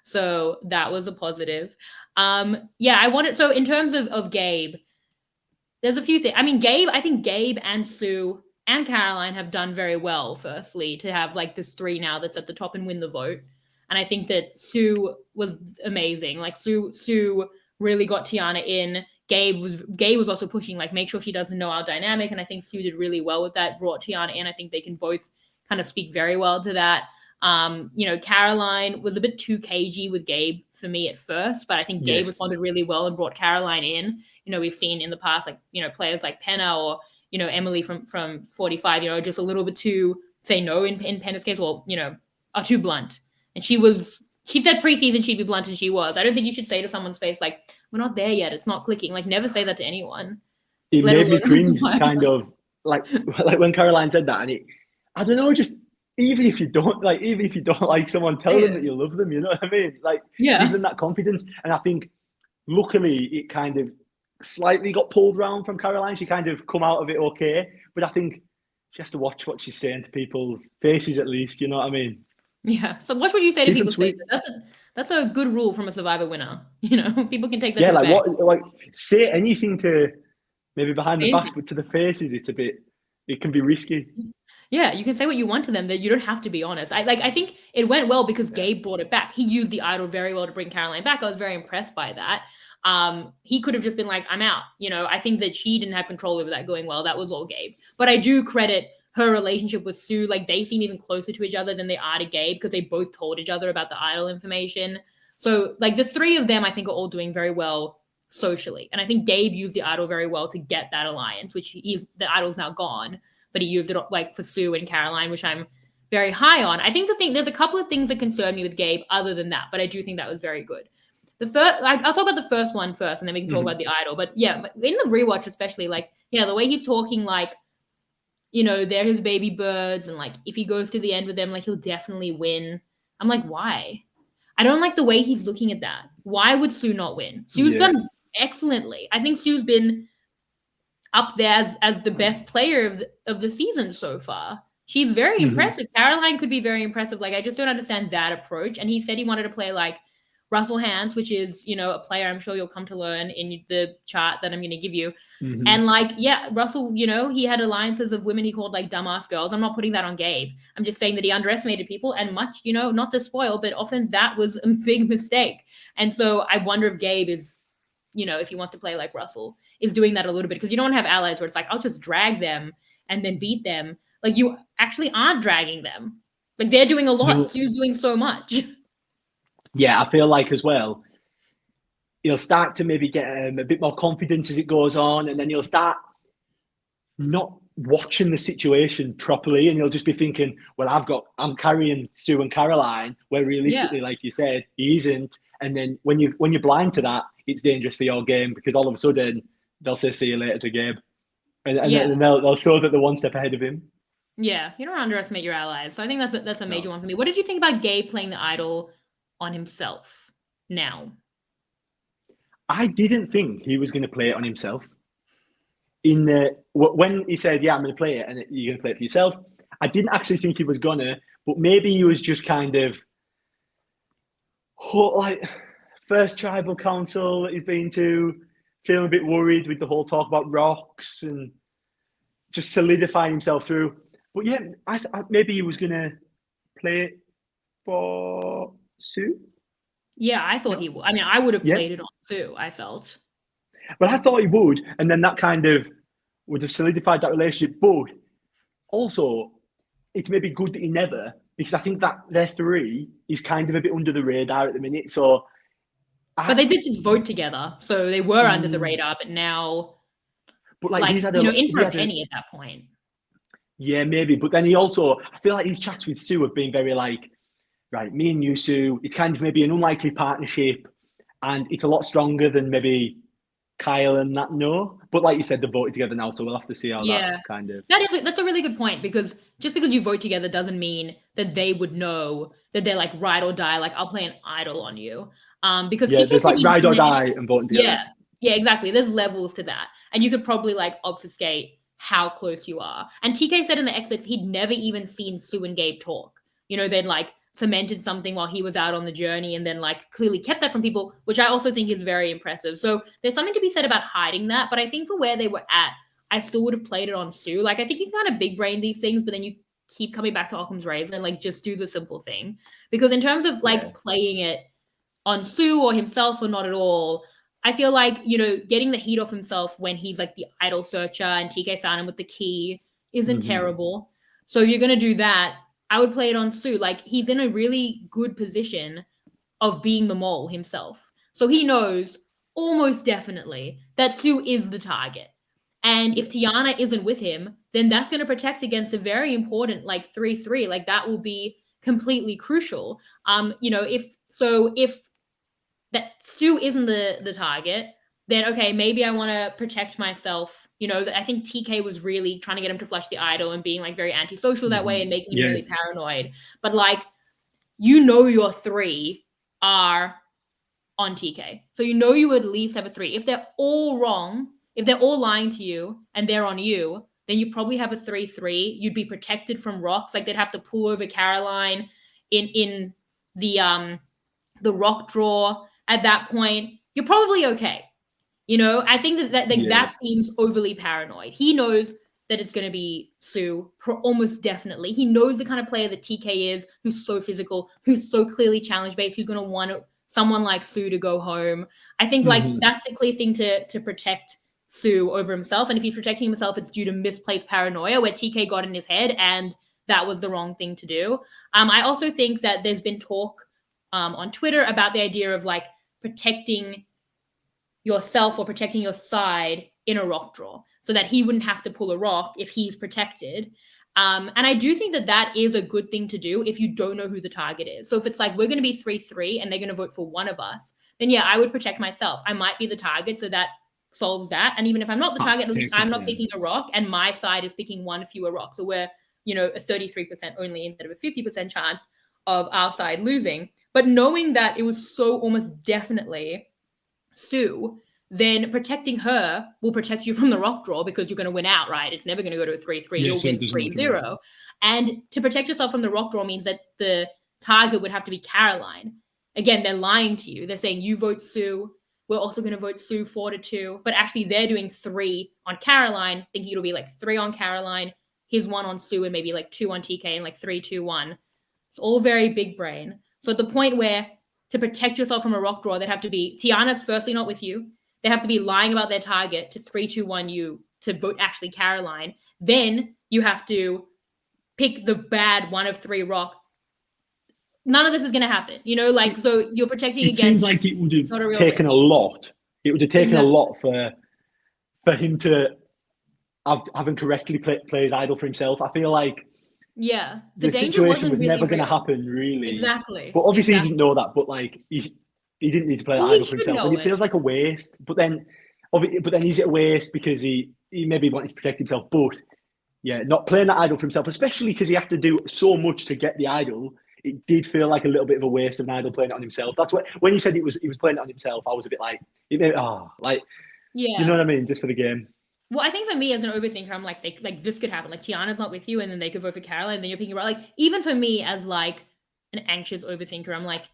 So that was a positive. So in terms of Gabe, there's a few things. I mean, I think Gabe and Sue and Caroline have done very well, firstly, to have like this 3 now that's at the top and win the vote. And I think that Sue was amazing. Like Sue really got Tiana in. Gabe was also pushing, like, make sure she doesn't know our dynamic. And I think Sue did really well with that, brought Tiana in. I think they can both kind of speak very well to that. Caroline was a bit too cagey with Gabe for me at first, but I think Gabe responded really well and brought Caroline in. We've seen in the past, like, players like Penna or, Emily from 45, just a little bit too, say no in Penna's case, or, are too blunt. And she said preseason she'd be blunt, and she was. I don't think you should say to someone's face, like, we're not there yet, it's not clicking. Like, never say that to anyone. It made me cringe, kind of, like when Caroline said that, and I don't know, just even if you don't like someone, tell them that you love them, you know what I mean? Like, give them that confidence. And I think, luckily, it kind of slightly got pulled round from Caroline. She kind of come out of it okay, but I think she has to watch what she's saying to people's faces, at least, you know what I mean? Yeah. So watch what you say to people's faces. That's a good rule from a Survivor winner. People can take that. Yeah, say anything to maybe behind the back, but to the faces, it can be risky. Yeah, you can say what you want to them. That you don't have to be honest. I think it went well because Gabe brought it back. He used the idol very well to bring Caroline back. I was very impressed by that. He could have just been like, I'm out. I think that she didn't have control over that going well. That was all Gabe. But I do credit her relationship with Sue. Like, they seem even closer to each other than they are to Gabe, because they both told each other about the idol information. So, like, the 3 of them, I think, are all doing very well socially. And I think Gabe used the idol very well to get that alliance, which the idol's now gone, but he used it like for Sue and Caroline, which I'm very high on. I think there's a couple of things that concern me with Gabe other than that, but I do think that was very good. The first, like, I'll talk about the first one first, and then we can talk about the idol. But yeah, in the rewatch especially, like, the way he's talking, like, they're his baby birds, and like, if he goes to the end with them, like, he'll definitely win. I'm like, why? I don't like the way he's looking at that. Why would Sue not win? Sue's done excellently. I think Sue's been up there as the best player of the season so far. She's very impressive. Caroline could be very impressive. Like, I just don't understand that approach. And he said he wanted to play like Russell Hantz, which is, a player I'm sure you'll come to learn in the chart that I'm going to give you. And like, Russell, he had alliances of women he called like dumbass girls. I'm not putting that on Gabe. I'm just saying that he underestimated people, and much, not to spoil, but often that was a big mistake. And so I wonder if Gabe is, if he wants to play like Russell, is doing that a little bit, because you don't have allies where it's like, I'll just drag them and then beat them. Like, you actually aren't dragging them. Like, they're doing a lot. Sue's doing so much. Yeah, I feel like as well, he'll start to maybe get a bit more confidence as it goes on, and then he'll start not watching the situation properly, and he'll just be thinking, well, I'm carrying Sue and Caroline, where realistically, like you said, he isn't. And then when you're blind to that, it's dangerous for your game, because all of a sudden they'll say, see you later to Gabe. And then they'll show that they're one step ahead of him. Yeah, you don't underestimate your allies. So I think that's a major one for me. What did you think about Gabe playing the idol on himself now? I didn't think he was going to play it on himself. When he said, yeah, I'm going to play it, and you're going to play it for yourself, I didn't actually think he was going to, but maybe he was just kind of, like, first tribal council that he's been to, feeling a bit worried with the whole talk about rocks and just solidifying himself through. But yeah, I maybe he was going to play it for Sue? Yeah, I thought he would. I mean, I would have played it on Sue, I felt. But I thought he would, and then that kind of would have solidified that relationship. But also, it's maybe good that he never, because I think that their 3 is kind of a bit under the radar at the minute. So, but they did just vote together, so they were under the radar. But now, but like he's had in for a penny at that point. Yeah, maybe. But then I feel like his chats with Sue have been very like, right, me and you, Sue, it's kind of maybe an unlikely partnership, and it's a lot stronger than maybe Kyle and that. No, but like you said, they're voted together now, so we'll have to see how that kind of. That's a really good point, because just because you vote together doesn't mean that they would know that they're like ride or die. Like, I'll play an idol on you. Because there's like ride or die and voting together. Yeah, exactly. There's levels to that, and you could probably like obfuscate how close you are. And TK said in the exits he'd never even seen Sue and Gabe talk. They'd like cemented something while he was out on the journey, and then like clearly kept that from people, which I also think is very impressive. So there's something to be said about hiding that, but I think for where they were at, I still would have played it on Sue. Like, I think you can kind of big brain these things, but then you keep coming back to Occam's razor and like just do the simple thing. Because in terms of like playing it on Sue or himself or not at all, I feel like, getting the heat off himself when he's like the idol searcher and TK found him with the key isn't terrible. So if you're going to do that, I would play it on Sue. Like, he's in a really good position of being the mole himself. So he knows almost definitely that Sue is the target. And if Tiana isn't with him, then that's going to protect against a very important like 3-3. Like, that will be completely crucial. If that Sue isn't the target, then okay, maybe I want to protect myself. I think TK was really trying to get him to flush the idol and being like very antisocial that way and making him really paranoid. But like, your 3 are on TK. So you at least have a 3. If they're all wrong, if they're all lying to you and they're on you, then you probably have a 3-3. You'd be protected from rocks. Like, they'd have to pull over Caroline in the rock draw. At that point, you're probably okay. I think that seems overly paranoid. He knows that it's going to be Sue, almost definitely. He knows the kind of player that TK is, who's so physical, who's so clearly challenge-based, who's going to want someone like Sue to go home. I think that's the clear thing to protect Sue over himself. And if he's protecting himself, it's due to misplaced paranoia where TK got in his head, and that was the wrong thing to do. I also think that there's been talk on Twitter about the idea of like protecting yourself or protecting your side in a rock draw so that he wouldn't have to pull a rock if he's protected. And I do think that is a good thing to do if you don't know who the target is. So if it's like, we're going to be 3-3 and they're going to vote for one of us, then yeah, I would protect myself. I might be the target, so that solves that. And even if I'm not the target, at least I'm not picking a rock and my side is picking one fewer rock. So we're, a 33% only instead of a 50% chance of our side losing. But knowing that it was so almost definitely Sue, then protecting her will protect you from the rock draw because you're going to win out, right? It's never going to go to a 3-3. You'll win 3-0. And to protect yourself from the rock draw means that the target would have to be Caroline. Again, they're lying to you. They're saying, you vote Sue. We're also going to vote Sue 4-2. But actually, they're doing 3 on Caroline, thinking it'll be like 3 on Caroline, his 1 on Sue, and maybe like 2 on TK, and like 3-2-1. It's all very big brain. So at the point where to protect yourself from a rock draw, they'd have to be Tiana's firstly not with you. They have to be lying about their target to 3-2-1 you to vote actually Caroline. Then you have to pick the bad 1 of 3 rock. None of this is going to happen, so you're protecting against. It seems like it would have taken a lot. It would have taken a lot for him to having correctly play his idol for himself. I feel like the situation was never going to happen, really. Exactly. But obviously he didn't know that. But like he didn't need to play that idol for himself, and it feels like a waste. But then is it a waste because he maybe wanted to protect himself? But yeah, not playing that idol for himself, especially because he had to do so much to get the idol. It did feel like a little bit of a waste of an idol playing it on himself. That's what when he said he was playing it on himself, I was a bit like, you know what I mean, just for the game. Well, I think for me as an overthinker, I'm like, this could happen. Like, Tiana's not with you, and then they could vote for Caroline, and then you're picking about, like, even for me as like an anxious overthinker, I'm like,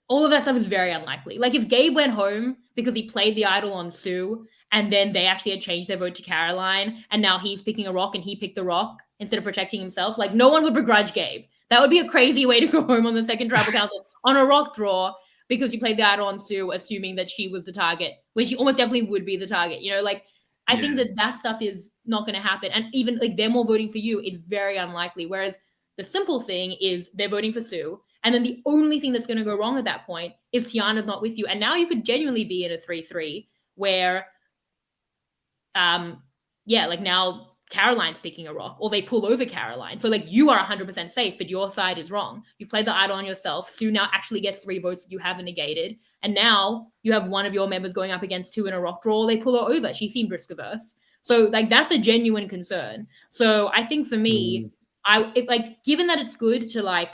all of that stuff is very unlikely. Like, if Gabe went home because he played the idol on Sue, and then they actually had changed their vote to Caroline, and now he's picking a rock and he picked the rock instead of protecting himself, like, no one would begrudge Gabe. That would be a crazy way to go home on the second tribal council on a rock draw because you played the idol on Sue, assuming that she was the target, when she almost definitely would be the target. You know, like I think that stuff is not going to happen. And even like them all voting for you, it's very unlikely. Whereas the simple thing is they're voting for Sue. And then the only thing that's going to go wrong at that point is Tiana's not with you. And now you could genuinely be in a 3-3 where, like now Caroline's picking a rock, or they pull over Caroline. So like you are 100% safe, but your side is wrong. You've played the idol on yourself. Sue now actually gets 3 votes that you haven't negated. And now you have one of your members going up against 2 in a rock draw. They pull her over. She seemed risk averse. So like that's a genuine concern. So I think for me, given that it's good to like,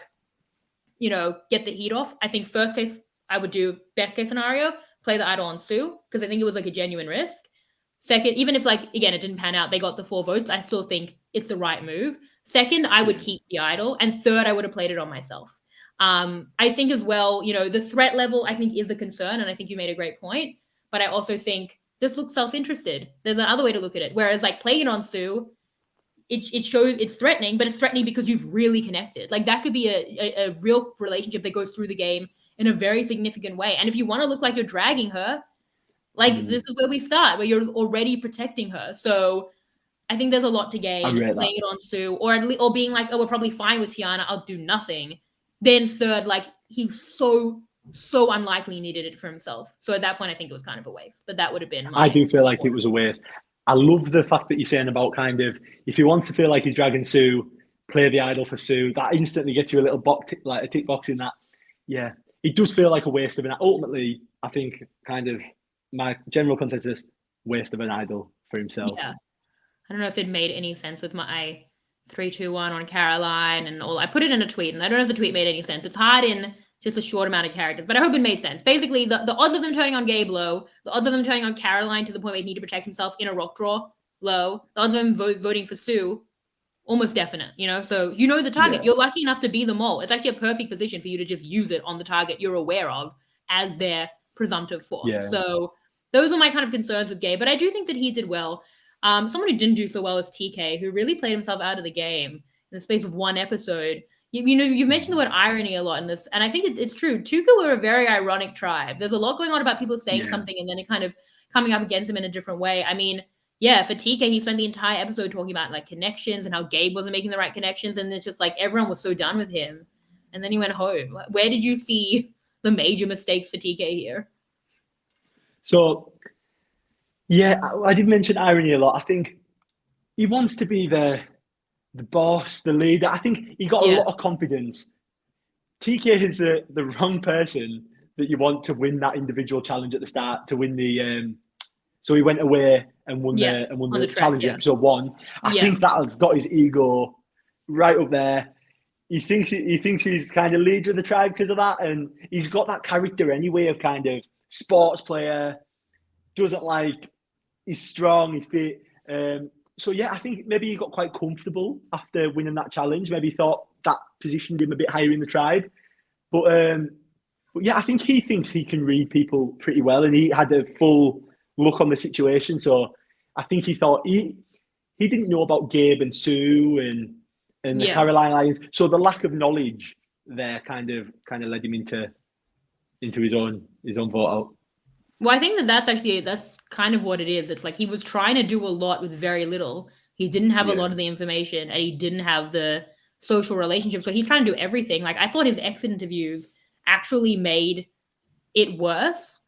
you know, get the heat off, I think first case, I would do best case scenario, play the idol on Sue, because I think it was like a genuine risk. Second, even if like, again, it didn't pan out, they got the 4 votes, I still think it's the right move. Second, I would keep the idol. And third, I would have played it on myself. I think as well, you know, the threat level, I think is a concern. And I think you made a great point. But I also think this looks self-interested. There's another way to look at it. Whereas like playing it on Sue, it shows it's threatening, but it's threatening because you've really connected. Like that could be a real relationship that goes through the game in a very significant way. And if you want to look like you're dragging her, like this is where we start, where you're already protecting her. So I think there's a lot to gain playing it on Sue, or being like, oh, we're probably fine with Tiana, I'll do nothing. Then third, like he so unlikely needed it for himself. So at that point, I think it was kind of a waste. But that would have been I do feel like it was a waste. I love the fact that you're saying about kind of, if he wants to feel like he's dragging Sue, play the idol for Sue. That instantly gets you a little like a tick box in that. Yeah, it does feel like a waste of an. Ultimately, I think kind of my general consensus, waste of an idol for himself. Yeah, I don't know if it made any sense with my 3-2-1 on Caroline and all. I put it in a tweet, and I don't know if the tweet made any sense. It's hard in just a short amount of characters, but I hope it made sense. Basically, the odds of them turning on Gabe low, the odds of them turning on Caroline to the point where he need to protect himself in a rock draw low, the odds of them voting for Sue almost definite, you know? So you know the target. Yeah. You're lucky enough to be the mole. It's actually a perfect position for you to just use it on the target you're aware of as their presumptive fourth. Yeah. So those are my kind of concerns with Gabe, but I do think that he did well. Someone who didn't do so well is TK, who really played himself out of the game in the space of one episode. You know, you've mentioned the word irony a lot in this, and I think it's true. Tuka were a very ironic tribe. There's a lot going on about people saying something and then it kind of coming up against him in a different way. I mean, yeah, for TK, he spent the entire episode talking about like connections and how Gabe wasn't making the right connections, and it's just like everyone was so done with him. And then he went home. Where did you see the major mistakes for TK here? So, yeah, I did mention irony a lot. I think he wants to be the boss, the leader. I think he got a lot of confidence. TK is the wrong person that you want to win that individual challenge at the start, to win the so he went away and won the challenge episode 1. I think that has got his ego right up there. He thinks he's kind of leader of the tribe because of that, and he's got that character anyway of kind of sports player, doesn't like, he's strong, he's fit. So yeah, I think maybe he got quite comfortable after winning that challenge. Maybe he thought that positioned him a bit higher in the tribe. But yeah, I think he thinks he can read people pretty well, and he had a full look on the situation. So I think he thought he didn't know about Gabe and Sue and the Caroline Lions. So the lack of knowledge there kind of led him into his own vote out. Well, I think that's kind of what it is. It's like he was trying to do a lot with very little. He didn't have a lot of the information, and he didn't have the social relationships. So he's trying to do everything. Like I thought his exit interviews actually made it worse,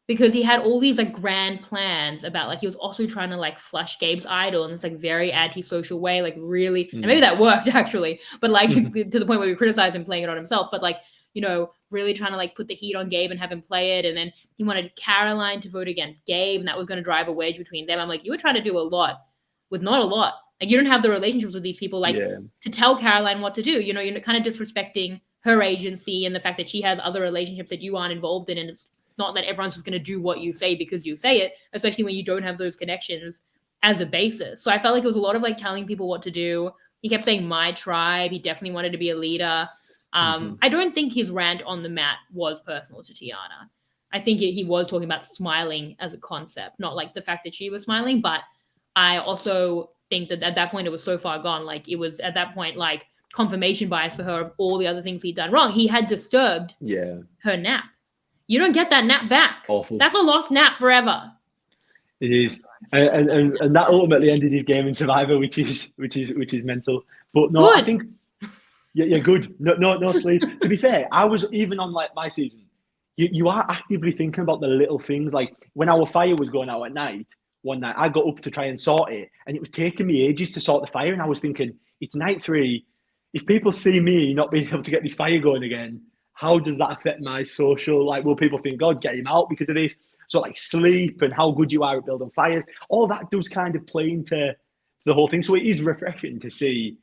because he had all these like grand plans about, like, he was also trying to like flush Gabe's idol in this like very antisocial way, like really, and maybe that worked actually, but like to the point where we criticize him playing it on himself, but like, you know, really trying to like put the heat on Gabe and have him play it. And then he wanted Caroline to vote against Gabe, and that was going to drive a wedge between them. I'm like, you were trying to do a lot with not a lot. Like you don't have the relationships with these people, like to tell Caroline what to do. You know, you're kind of disrespecting her agency and the fact that she has other relationships that you aren't involved in. And it's not that everyone's just going to do what you say because you say it, especially when you don't have those connections as a basis. So I felt like it was a lot of like telling people what to do. He kept saying my tribe. He definitely wanted to be a leader. I don't think his rant on the mat was personal to Tiana. I think he was talking about smiling as a concept, not like the fact that she was smiling. But I also think that at that point it was so far gone. Like it was at that point, like confirmation bias for her of all the other things he'd done wrong. He had disturbed her nap. You don't get that nap back. Awful. That's a lost nap forever. It is, and that ultimately ended his game in Survivor, which is mental. But no, good. I think good. No sleep. To be fair, I was even on like my season. You are actively thinking about the little things. Like when our fire was going out at night, one night I got up to try and sort it, and it was taking me ages to sort the fire. And I was thinking, it's night 3. If people see me not being able to get this fire going again, how does that affect my social? Like, will people think, God, get him out because of this? So like sleep and how good you are at building fires, all that does kind of play into the whole thing. So it is refreshing to see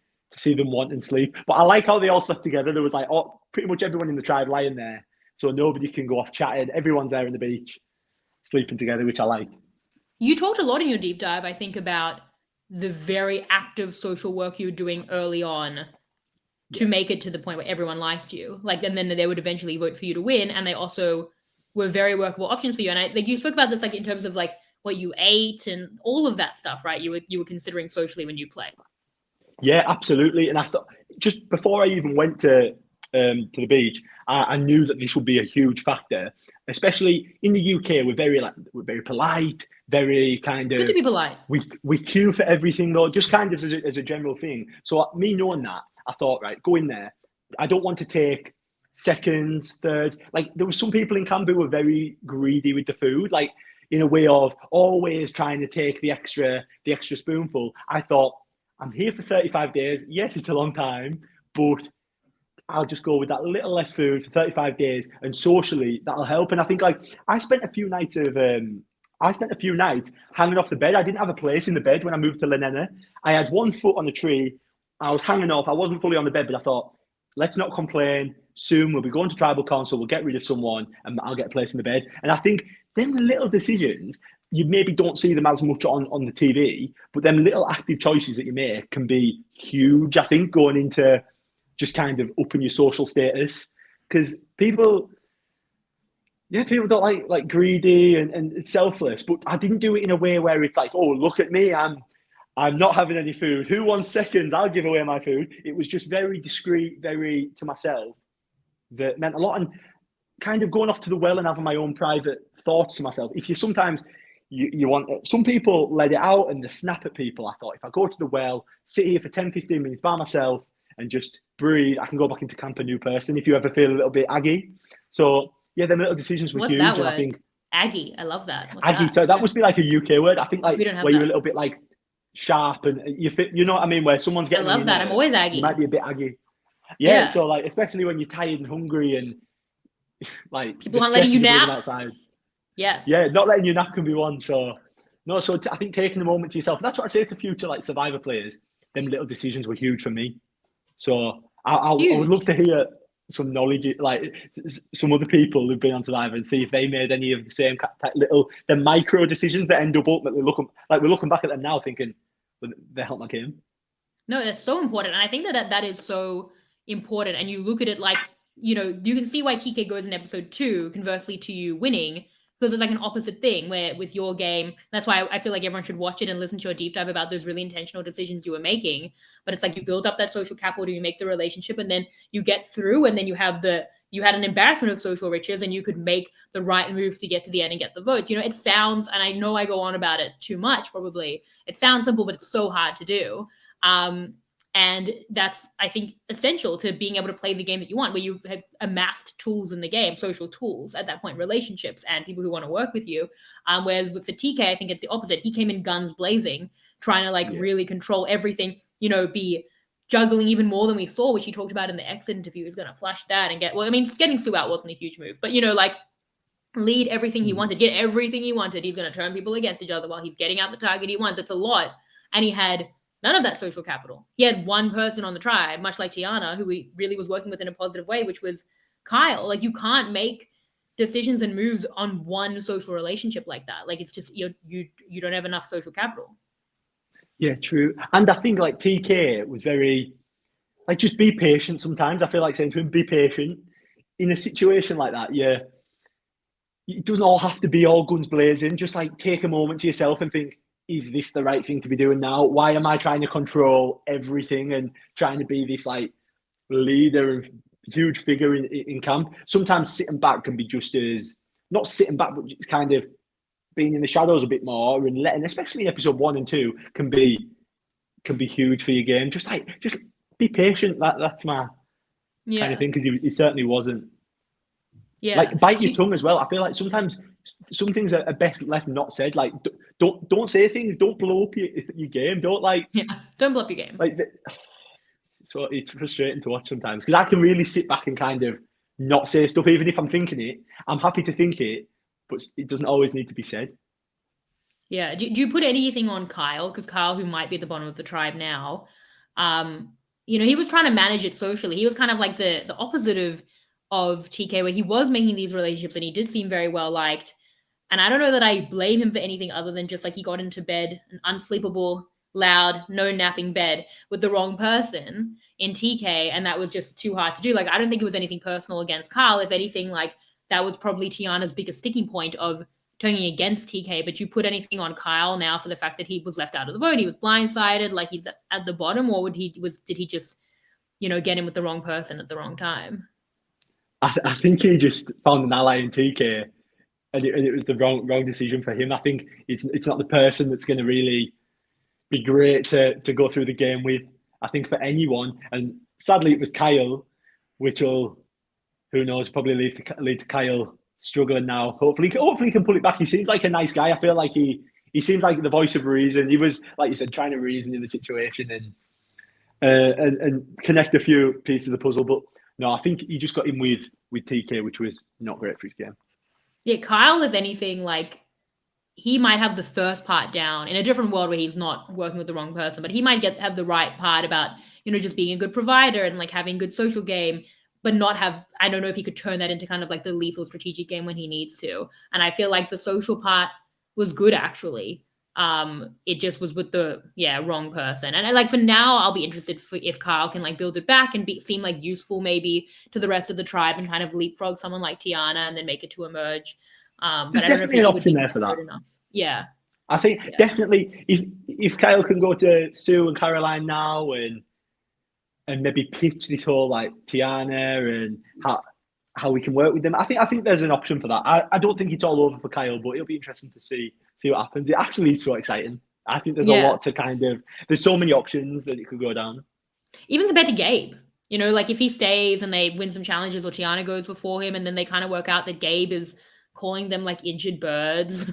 them want and sleep. But I like how they all slept together. There was like pretty much everyone in the tribe lying there, so nobody can go off chatting. Everyone's there on the beach, sleeping together, which I like. You talked a lot in your deep dive, I think, about the very active social work you were doing early on to make it to the point where everyone liked you. Like, and then they would eventually vote for you to win, and they also were very workable options for you. And you spoke about this like in terms of like what you ate and all of that stuff, right? You were considering socially when you play. Yeah, absolutely. And I thought just before I even went to the beach, I knew that this would be a huge factor, especially in the UK. We're very polite, very kind of good to be polite. We queue for everything though, just kind of as a general thing. So me knowing that, I thought, right, go in there. I don't want to take seconds, thirds. Like there were some people in camp who were very greedy with the food, like in a way of always trying to take the extra spoonful. I thought, I'm here for 35 days. Yes, it's a long time, but I'll just go with that little less food for 35 days, and socially that'll help. And I think like I spent a few nights hanging off the bed. I didn't have a place in the bed when I moved to Lenena. I had one foot on the tree. I was hanging off. I wasn't fully on the bed, but I thought, let's not complain. Soon we'll be going to tribal council. We'll get rid of someone, and I'll get a place in the bed. And I think them little decisions, you maybe don't see them as much on the TV, but them little active choices that you make can be huge. I think going into just kind of upping your social status, because people don't like greedy and selfless. But I didn't do it in a way where it's like, oh, look at me, I'm not having any food. Who wants seconds? I'll give away my food. It was just very discreet, very to myself. That meant a lot, and kind of going off to the well and having my own private thoughts to myself. If you sometimes you want, some people let it out and they snap at people. I thought, if I go to the well, sit here for 10, 15 minutes by myself and just breathe, I can go back into camp a new person if you ever feel a little bit aggy. So yeah, them little decisions were huge. What's that word? And I think aggy. I love that. What's aggy. That? So that must be like a UK word. I think like where that. you're a little bit like sharp and you know what I mean? Where someone's getting. I love that. I'm always aggy. You might be a bit aggy. Yeah. So like, especially when you're tired and hungry and like people aren't letting you nap outside. Yes. Yeah, not letting you nap can be one. So no, so I think taking a moment to yourself. That's what I say to future like Survivor players. Them little decisions were huge for me. So I would love to hear some knowledge, like some other people who've been on Survivor, and see if they made any of the same the micro decisions that end up ultimately we're looking back at them now thinking, well, they helped my game. No, that's so important, and I think that is so important. And you look at it like, you know, you can see why TK goes in episode 2, conversely to you winning, because it's like an opposite thing where with your game, that's why I feel like everyone should watch it and listen to your deep dive about those really intentional decisions you were making. But it's like you build up that social capital, you make the relationship, and then you get through, and then you had an embarrassment of social riches, and you could make the right moves to get to the end and get the votes. You know, it sounds, and I know I go on about it too much probably, it sounds simple, but it's so hard to do. And that's, I think, essential to being able to play the game that you want, where you have amassed tools in the game, social tools at that point, relationships and people who want to work with you. Whereas for TK, I think it's the opposite. He came in guns blazing, trying to really control everything, you know, be juggling even more than we saw, which he talked about in the exit interview. He's going to flush that and getting Sue out wasn't a huge move, but, you know, like lead everything he wanted, get everything he wanted. He's going to turn people against each other while he's getting out the target he wants. It's a lot. And he had none of that social capital. He had one person on the tribe, much like Tiana, who he really was working with in a positive way, which was Kyle. Like, you can't make decisions and moves on one social relationship like that. Like, it's just, you don't have enough social capital. Yeah, true. And I think like TK was very, like, just be patient sometimes. I feel like saying to him, be patient. In a situation like that, yeah, it doesn't all have to be all guns blazing. Just like take a moment to yourself and think, is this the right thing to be doing now? Why am I trying to control everything and trying to be this like leader and huge figure in camp. Sometimes sitting back can be just as, not sitting back, but just kind of being in the shadows a bit more and letting, especially episode 1 and 2, can be huge for your game. Just be patient. That's my kind of thing, because he certainly wasn't. Yeah. Like, bite your tongue as well. I feel like sometimes some things are best left not said. Like, don't say things. Don't blow up your game. Don't don't blow up your game. Like, so it's frustrating to watch sometimes, because I can really sit back and kind of not say stuff, even if I'm thinking it. I'm happy to think it, but it doesn't always need to be said. Yeah. Do you put anything on Kyle? Because Kyle, who might be at the bottom of the tribe now, he was trying to manage it socially. He was kind of like the opposite of TK, where he was making these relationships and he did seem very well liked. And I don't know that I blame him for anything other than just like he got into bed, an unsleepable, loud, no napping bed with the wrong person in TK, and that was just too hard to do. Like, I don't think it was anything personal against Kyle. If anything, like, that was probably Tiana's biggest sticking point of turning against TK. But you put anything on Kyle now for the fact that he was left out of the vote, he was blindsided, like he's at the bottom, or did he just, get in with the wrong person at the wrong time? I think he just found an ally in TK, and it was the wrong decision for him. I think it's not the person that's going to really be great to go through the game with, I think, for anyone. And sadly, it was Kyle, which will, who knows, probably lead to Kyle struggling now. Hopefully he can pull it back. He seems like a nice guy. I feel like he seems like the voice of reason. He was, like you said, trying to reason in the situation and connect a few pieces of the puzzle. But no, I think he just got in with TK, which was not great for his game. Yeah, Kyle, if anything, like, he might have the first part down in a different world where he's not working with the wrong person, but he might have the right part about, just being a good provider and like having good social game, but not have, I don't know if he could turn that into kind of like the lethal strategic game when he needs to. And I feel like the social part was good, actually. It just was with the wrong person. And like, for now, I'll be interested if Kyle can like build it back and seem like useful maybe to the rest of the tribe and kind of leapfrog someone like Tiana and then make it to emerge. There's definitely an option there for that. Enough. Yeah, I think definitely if Kyle can go to Sue and Caroline now and maybe pitch this whole like Tiana and how we can work with them, I think there's an option for that. I don't think it's all over for Kyle, but it'll be interesting to see what happens. It actually is so exciting. I think there's a lot to there's so many options that it could go down. Even compared to Gabe, like if he stays and they win some challenges or Tiana goes before him and then they kind of work out that Gabe is calling them like injured birds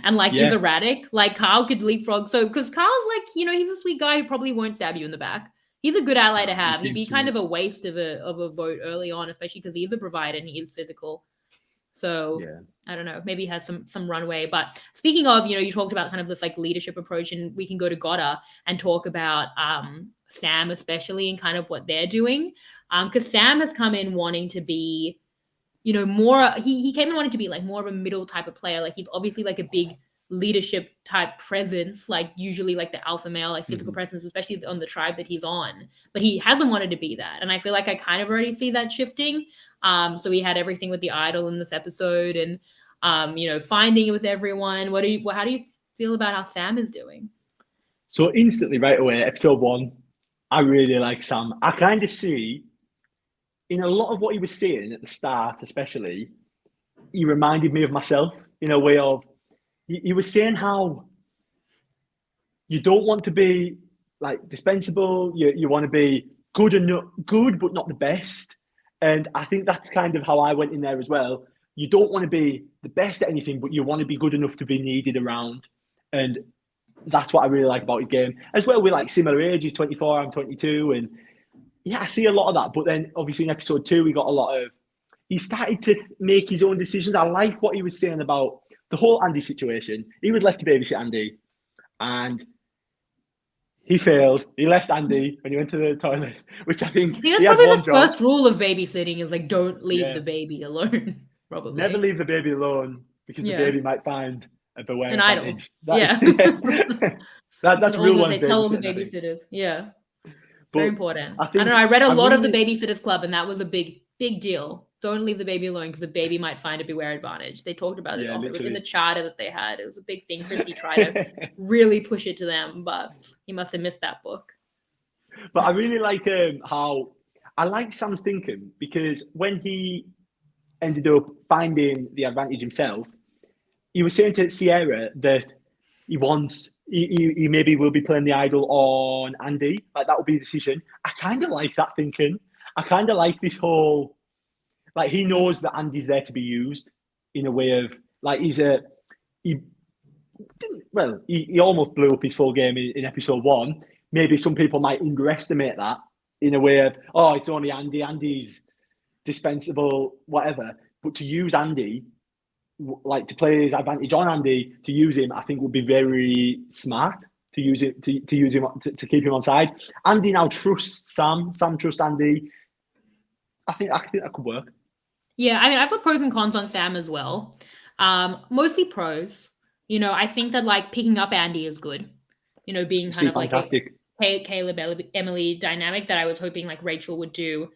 and like is erratic, like Kyle could leapfrog. So because Kyle's like, he's a sweet guy who probably won't stab you in the back. He's a good ally to have. He'd be kind of a waste of a vote early on, especially because he is a provider and he is physical. So I don't know, maybe he has some runway. But speaking of, you talked about kind of this like leadership approach, and we can go to Gotta and talk about Sam especially and kind of what they're doing. Because Sam has come in wanting to be, more, he came in wanting to be like more of a middle type of player. Like he's obviously like a big leadership type presence, like usually like the alpha male, like physical presence, especially on the tribe that he's on. But he hasn't wanted to be that. And I feel like I kind of already see that shifting. So we had everything with the idol in this episode and, finding it with everyone. How do you feel about how Sam is doing? So instantly right away, episode 1, I really like Sam. I kind of see in a lot of what he was saying at the start, especially, he reminded me of myself in a way of, he was saying how you don't want to be like dispensable. You want to be good, but not the best. And I think that's kind of how I went in there as well. You don't want to be the best at anything, but you want to be good enough to be needed around. And that's what I really like about his game. As well, we're like similar ages, 24, I'm 22. And yeah, I see a lot of that. But then obviously in episode 2, we got a lot of, he started to make his own decisions. I like what he was saying about the whole Andy situation. He was left to babysit Andy and he failed. He left Andy when he went to the toilet, which I think that's probably the first rule of babysitting is like, don't leave the baby alone. Probably never leave the baby alone because the baby might find a beware an idol. That's real one. They tell all the babysitters. Yeah, but very important. I don't know. I read a lot of the Babysitters Club, and that was a big deal. Don't leave the baby alone because the baby might find a beware advantage. They talked about it. It was in the charter that they had. It was a big thing. Chissy tried to really push it to them, but he must have missed that book. But I really like how I like Sam's thinking because when he ended up finding the advantage himself, he was saying to Sierra that he maybe will be playing the idol on Andy. Like that will be the decision. I kind of like that thinking. I kind of like this whole, like he knows that Andy's there to be used in a way of like he almost blew up his full game in episode 1. Maybe some people might underestimate that in a way of, oh, it's only Andy. Andy's dispensable, whatever. But to use Andy, like to play his advantage on Andy, to use him, I think would be very smart to use it to use him to keep him on side. Andy now trusts Sam. Sam trusts Andy. I think that could work. Yeah, I mean, I've got pros and cons on Sam as well. Mostly pros. You know, I think that like picking up Andy is good. You know, being kind of fantastic. Like a Caleb Emily dynamic that I was hoping like Rachel would do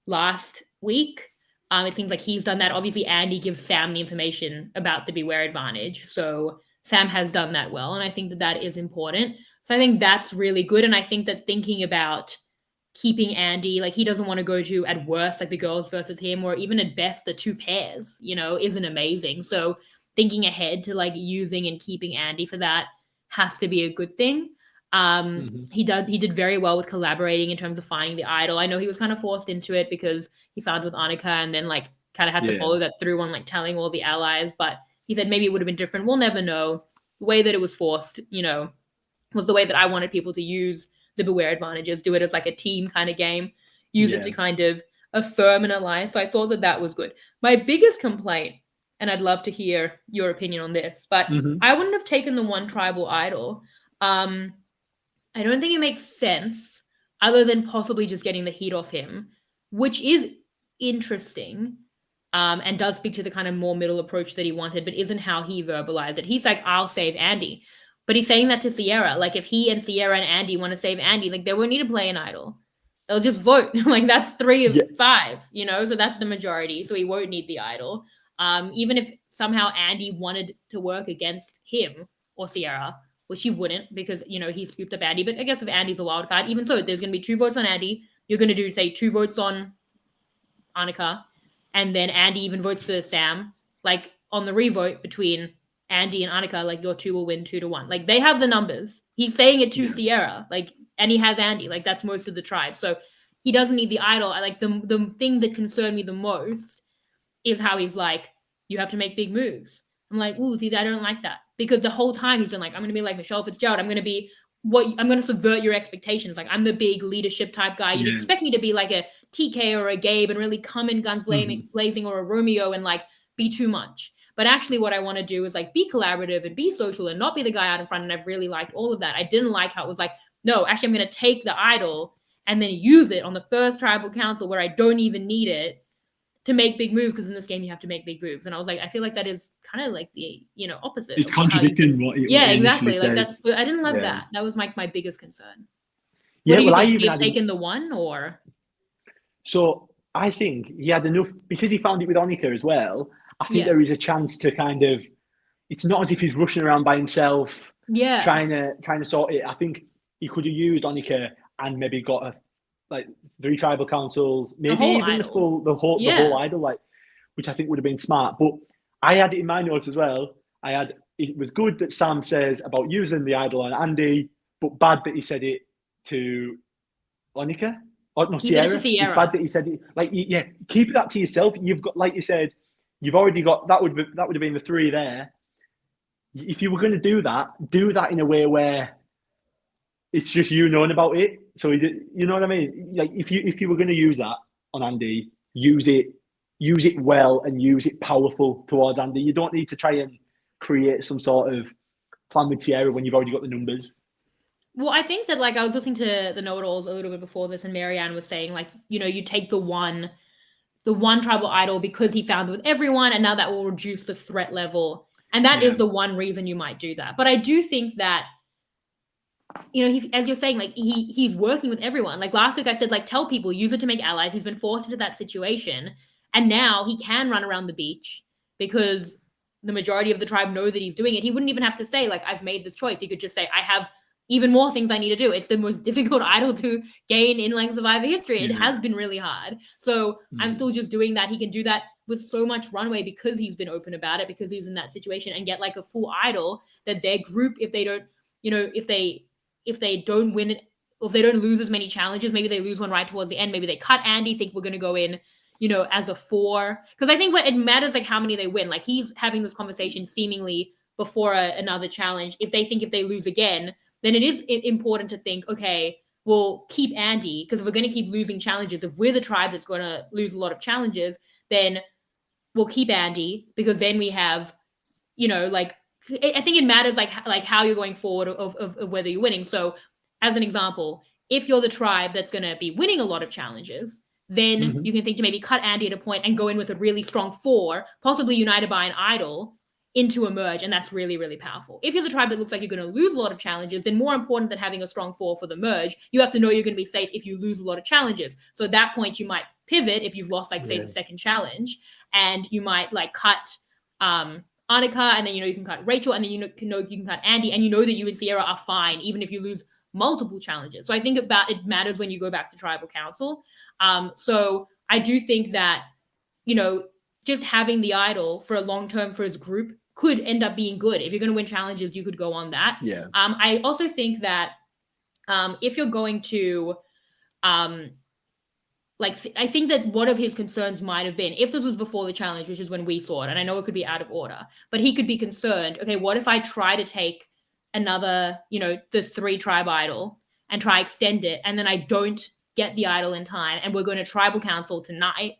last week. It seems like he's done that. Obviously, Andy gives Sam the information about the Beware advantage. So Sam has done that well. And I think that is important. So I think that's really good. And I think that thinking about keeping Andy, like he doesn't want to go to at worst, like the girls versus him, or even at best, the 2 pairs, you know, isn't amazing. So thinking ahead to like using and keeping Andy for that has to be a good thing. He did very well with collaborating in terms of finding the idol. I know he was kind of forced into it because he found with Annika and then like kind of had to follow that through on like telling all the allies, but he said maybe it would have been different. We'll never know. The way that it was forced, you know, was the way that I wanted people to use the Beware advantages, do it as like a team kind of game, use it to kind of affirm an alliance. So I thought that was good. My biggest complaint, and I'd love to hear your opinion on this, but I wouldn't have taken the one tribal idol. I don't think it makes sense other than possibly just getting the heat off him, which is interesting and does speak to the kind of more middle approach that he wanted, but isn't how he verbalized it. He's like, I'll save Andy. But he's saying that to Sierra. Like if he and Sierra and Andy want to save Andy, like they won't need to play an idol. They'll just vote. Like that's 3 of 5, you know? So that's the majority. So he won't need the idol. Even if somehow Andy wanted to work against him or Sierra, which he wouldn't because, you know, he scooped up Andy. But I guess if Andy's a wild card, even so, there's going to be 2 votes on Andy. You're going to do, say, 2 votes on Annika. And then Andy even votes for Sam. Like on the revote between Andy and Annika, like your 2 will win 2-1. Like they have the numbers. He's saying it to Sierra, like, and he has Andy. Like that's most of the tribe. So he doesn't need the idol. I like the thing that concerned me the most is how he's like, you have to make big moves. I'm like, ooh, see, I don't like that. Because the whole time he's been like, I'm going to be like Michelle Fitzgerald. I'm going to subvert your expectations. Like, I'm the big leadership type guy. You'd expect me to be like a TK or a Gabe and really come in guns blazing or a Romeo and like be too much. But actually what I want to do is like be collaborative and be social and not be the guy out in front. And I've really liked all of that. I didn't like how it was like, no, actually I'm going to take the idol and then use it on the first tribal council where I don't even need it to make big moves, because in this game you have to make big moves. And I was like, I feel like that is kind of like the, you know, opposite. It's contradicting what you exactly. Like said. that's, I didn't love that. That was my biggest concern. Yeah, what do you think? Would you have taken the one or? So I think he had enough because he found it with Annika as well. I think there is a chance to kind of, it's not as if he's rushing around by himself, trying to sort it. I think he could have used Annika and maybe got like 3 tribal councils, maybe even the whole idol, like, which I think would have been smart. But I had it in my notes as well. It was good that Sam says about using the idol on Andy, but bad that he said it to Annika. Or no, Sierra. It's bad that he said it. Like, keep that to yourself. You've got, like you said, you've already got that would have been the 3 there. If you were going to do that in a way where it's just you knowing about it. So you know what I mean? Like if you were going to use that on Andy, use it well and use it powerful towards Andy. You don't need to try and create some sort of plan with Sierra when you've already got the numbers. Well, I think that like I was listening to the Know-It-Alls a little bit before this, and Marianne was saying like, you know, you take the one tribal idol because he found it with everyone, and now that will reduce the threat level. And that is the one reason you might do that. But I do think that, you know, as you're saying, like he's working with everyone. Like last week I said, like, tell people, use it to make allies. He's been forced into that situation. And now he can run around the beach because the majority of the tribe know that he's doing it. He wouldn't even have to say, like, I've made this choice. He could just say, I have, even more things I need to do. It's the most difficult idol to gain in like Survivor history. It has been really hard. So I'm still just doing that. He can do that with so much runway because he's been open about it, because he's in that situation, and get like a full idol that their group, if they don't, if they don't win it, or if they don't lose as many challenges, maybe they lose one right towards the end. Maybe they cut Andy, think we're going to go in, as a 4. Because I think what it matters, like how many they win. Like he's having this conversation seemingly before another challenge. If they think if they lose again, then it is important to think, okay, we'll keep Andy, because if we're going to keep losing challenges, if we're the tribe that's going to lose a lot of challenges, then we'll keep Andy, because then we have, like, I think it matters like how you're going forward of whether you're winning. So as an example, if you're the tribe that's going to be winning a lot of challenges, then you can think to maybe cut Andy at a point and go in with a really strong 4, possibly united by an idol, into a merge, and that's really, really powerful. If you're the tribe that looks like you're going to lose a lot of challenges, then more important than having a strong 4 for the merge, you have to know you're going to be safe if you lose a lot of challenges. So at that point, you might pivot if you've lost, like, say, the second challenge, and you might like cut Annika, and then you can cut Rachel, and then you can cut Andy, and that you and Sierra are fine even if you lose multiple challenges. So I think about it matters when you go back to tribal council. So I do think that just having the idol for a long term for his group could end up being good. If you're going to win challenges, you could go on that. I also think that if you're going to I think that one of his concerns might have been, if this was before the challenge, which is when we saw it, and I know it could be out of order, but he could be concerned, okay, what if I try to take another, the 3 tribe idol and try extend it, and then I don't get the idol in time, and we're going to tribal council tonight,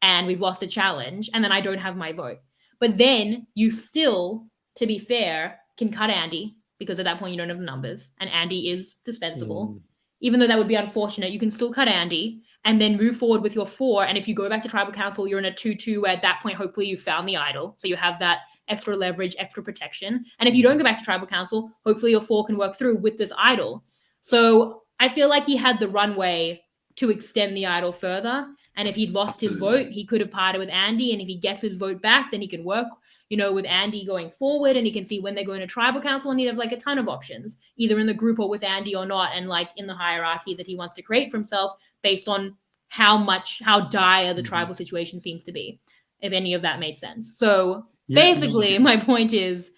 and we've lost a challenge, and then I don't have my vote. But then you still, to be fair, can cut Andy, because at that point you don't have the numbers, and Andy is dispensable. Even though that would be unfortunate, you can still cut Andy and then move forward with your 4. And if you go back to tribal council, you're in a 2-2, where at that point, hopefully you found the idol. So you have that extra leverage, extra protection. And if you don't go back to tribal council, hopefully your 4 can work through with this idol. So I feel like he had the runway to extend the idol further. And if he'd lost his vote, he could have parted with Andy. And if he gets his vote back, then he can work, with Andy going forward. And he can see when they're going to tribal council, and he'd have like a ton of options, either in the group or with Andy or not. And like in the hierarchy that he wants to create for himself based on how dire the tribal situation seems to be, if any of that made sense. So basically, my point is,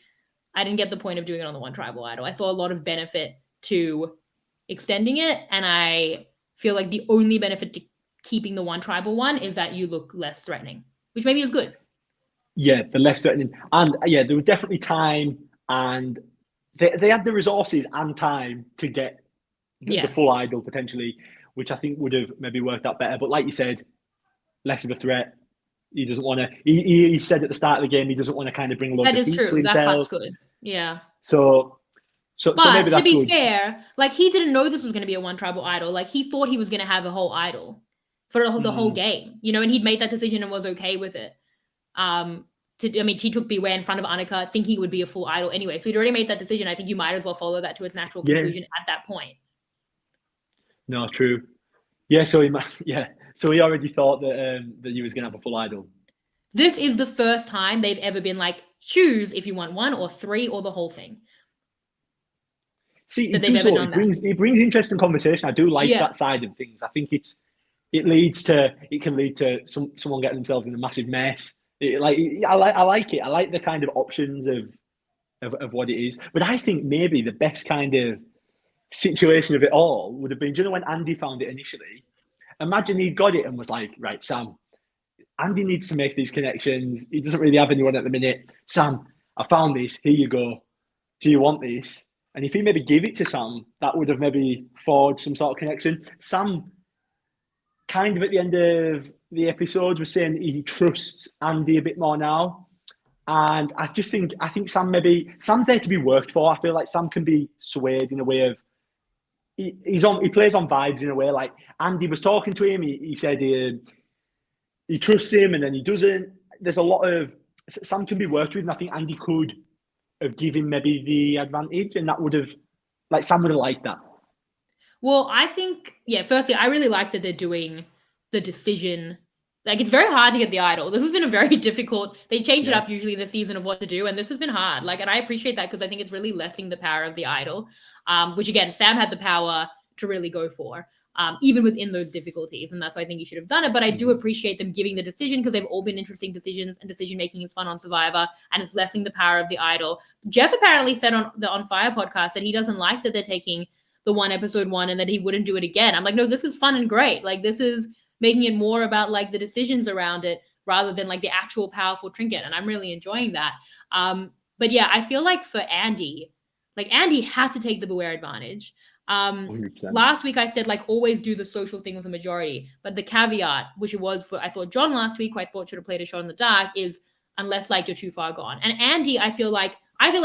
I didn't get the point of doing it on the 1 tribal idol. I saw a lot of benefit to extending it. And I feel like the only benefit to keeping the 1 tribal one is that you look less threatening, which maybe is good. Yeah, the less threatening. And there was definitely time, and they had the resources and time to get the full idol potentially, which I think would have maybe worked out better. But like you said, less of a threat. He doesn't want to. He said at the start of the game he doesn't want to kind of bring a lot of heat to himself. That part's good. Yeah. So maybe that's to be good. fair, like he didn't know this was going to be a 1 tribal idol. Like he thought he was going to have a whole idol for the whole game, and he'd made that decision and was okay with it. He took Beware in front of Annika, thinking it would be a full idol anyway. So he'd already made that decision. I think you might as well follow that to its natural conclusion at that point. No, true. Yeah, so he already thought that he was going to have a full idol. This is the first time they've ever been like, choose if you want 1 or 3 or the whole thing. See, it brings interesting conversation. I do like that side of things. I think it can lead to someone getting themselves in a massive mess. I like it. I like the kind of options of what it is. But I think maybe the best kind of situation of it all would have been, when Andy found it initially, imagine he got it and was like, right, Sam, Andy needs to make these connections. He doesn't really have anyone at the minute. Sam, I found this. Here you go. Do you want this? And if he maybe gave it to Sam, that would have maybe forged some sort of connection. Sam kind of at the end of the episode was saying he trusts Andy a bit more now. And I think Sam's there to be worked for. I feel like Sam can be swayed in a way of, he plays on vibes in a way. Like Andy was talking to him, he said he trusts him, and then he doesn't. There's a lot of, Sam can be worked with, and I think Andy could have given maybe the advantage, and that would have, like, Sam would have liked that. Well, I think, firstly, I really like that they're doing the decision Like, it's very hard to get the idol. This has been a very difficult, they change it up usually in the season of what to do, and this has been hard. Like, and I appreciate that because I think it's really lessening the power of the idol, which again, Sam had the power to really go for, even within those difficulties, and that's why I think he should have done it. But I do appreciate them giving the decision because they've all been interesting decisions, and decision making is fun on Survivor, and it's lessening the power of the idol. Jeff apparently said on the On Fire podcast that he doesn't like that they're taking the one episode one and that he wouldn't do it again. I'm like, no, this is fun and great. Like, this is making it more about like the decisions around it rather than like the actual powerful trinket. And I'm really enjoying that. But yeah, I feel like for Andy, like Andy had to take the Beware advantage. 100%. Last week I said like always do the social thing with the majority, but the caveat, which it was for I thought John last week, who I thought should have played a shot in the dark, is unless like you're too far gone. And Andy, I feel like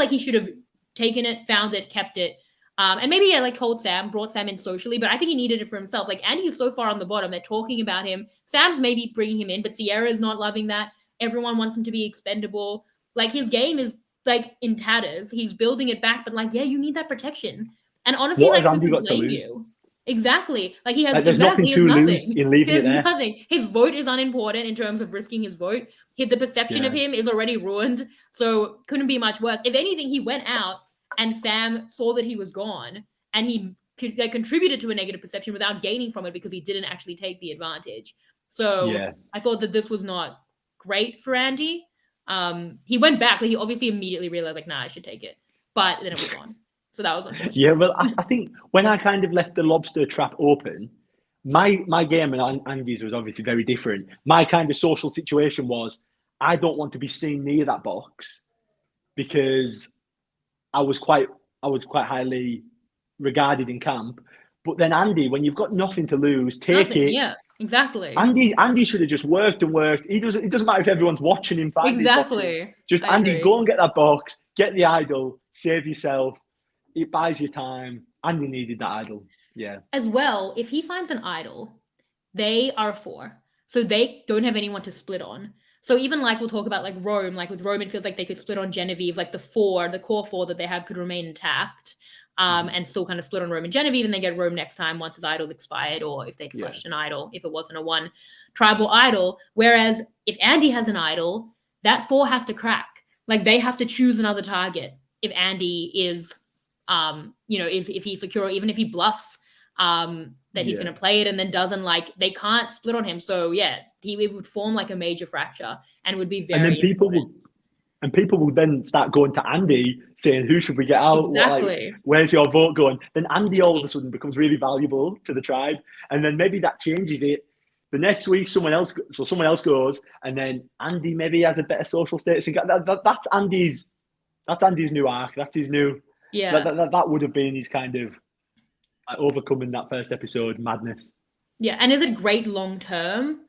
he should have taken it, found it, kept it. And maybe like told Sam, brought Sam in socially, but I think he needed it for himself. Like Andy is so far on the bottom, they're talking about him. Sam's maybe bringing him in, but Sierra's not loving that. Everyone wants him to be expendable. Like his game is like in tatters. He's building it back, but like, yeah, you need that protection. And honestly, what like, has Andy who got can to blame lose? You? Exactly. Like he has like, there's nothing to lose in leaving it there. Nothing. His vote is unimportant in terms of risking his vote. The perception of him is already ruined, so couldn't be much worse. If anything, he went out and Sam saw that he was gone, and he contributed to a negative perception without gaining from it because he didn't actually take the advantage. So I thought that this was not great for Andy. He went back. Like, he obviously immediately realized, like, nah, I should take it. But then it was gone. So that was unfortunate. Yeah, well, I think when I kind of left the lobster trap open, my game and Andy's was obviously very different. My kind of social situation was, I don't want to be seen near that box because I was quite highly regarded in camp. But then Andy, when you've got nothing to lose, take it. Yeah, exactly. Andy should have just worked and worked. It doesn't matter if everyone's watching him find exactly. Just Andy, go and get that box, get the idol, save yourself. It buys you time. Andy needed that idol. Yeah. As well, if he finds an idol, they are 4. So they don't have anyone to split on. So even like we'll talk about like Rome, like with Rome, it feels like they could split on Genevieve, like the core 4 that they have could remain intact. And still kind of split on Rome and Genevieve, and then get Rome next time once his idol's expired, or if they'd flushed an idol, if it wasn't a 1 tribal idol. Whereas if Andy has an idol, that 4 has to crack. Like they have to choose another target if Andy is, if he's secure, or even if he bluffs that he's going to play it and then doesn't, like, they can't split on him. So yeah, it would form like a major fracture and would be very. And people will then start going to Andy saying, who should we get out? Exactly. Where's your vote going? Then Andy all of a sudden becomes really valuable to the tribe. And then maybe that changes it. The next week, someone else goes, and then Andy maybe has a better social status. That's Andy's new arc. That's his new. Yeah. That would have been his kind of overcoming that first episode madness. Yeah. And is it great long term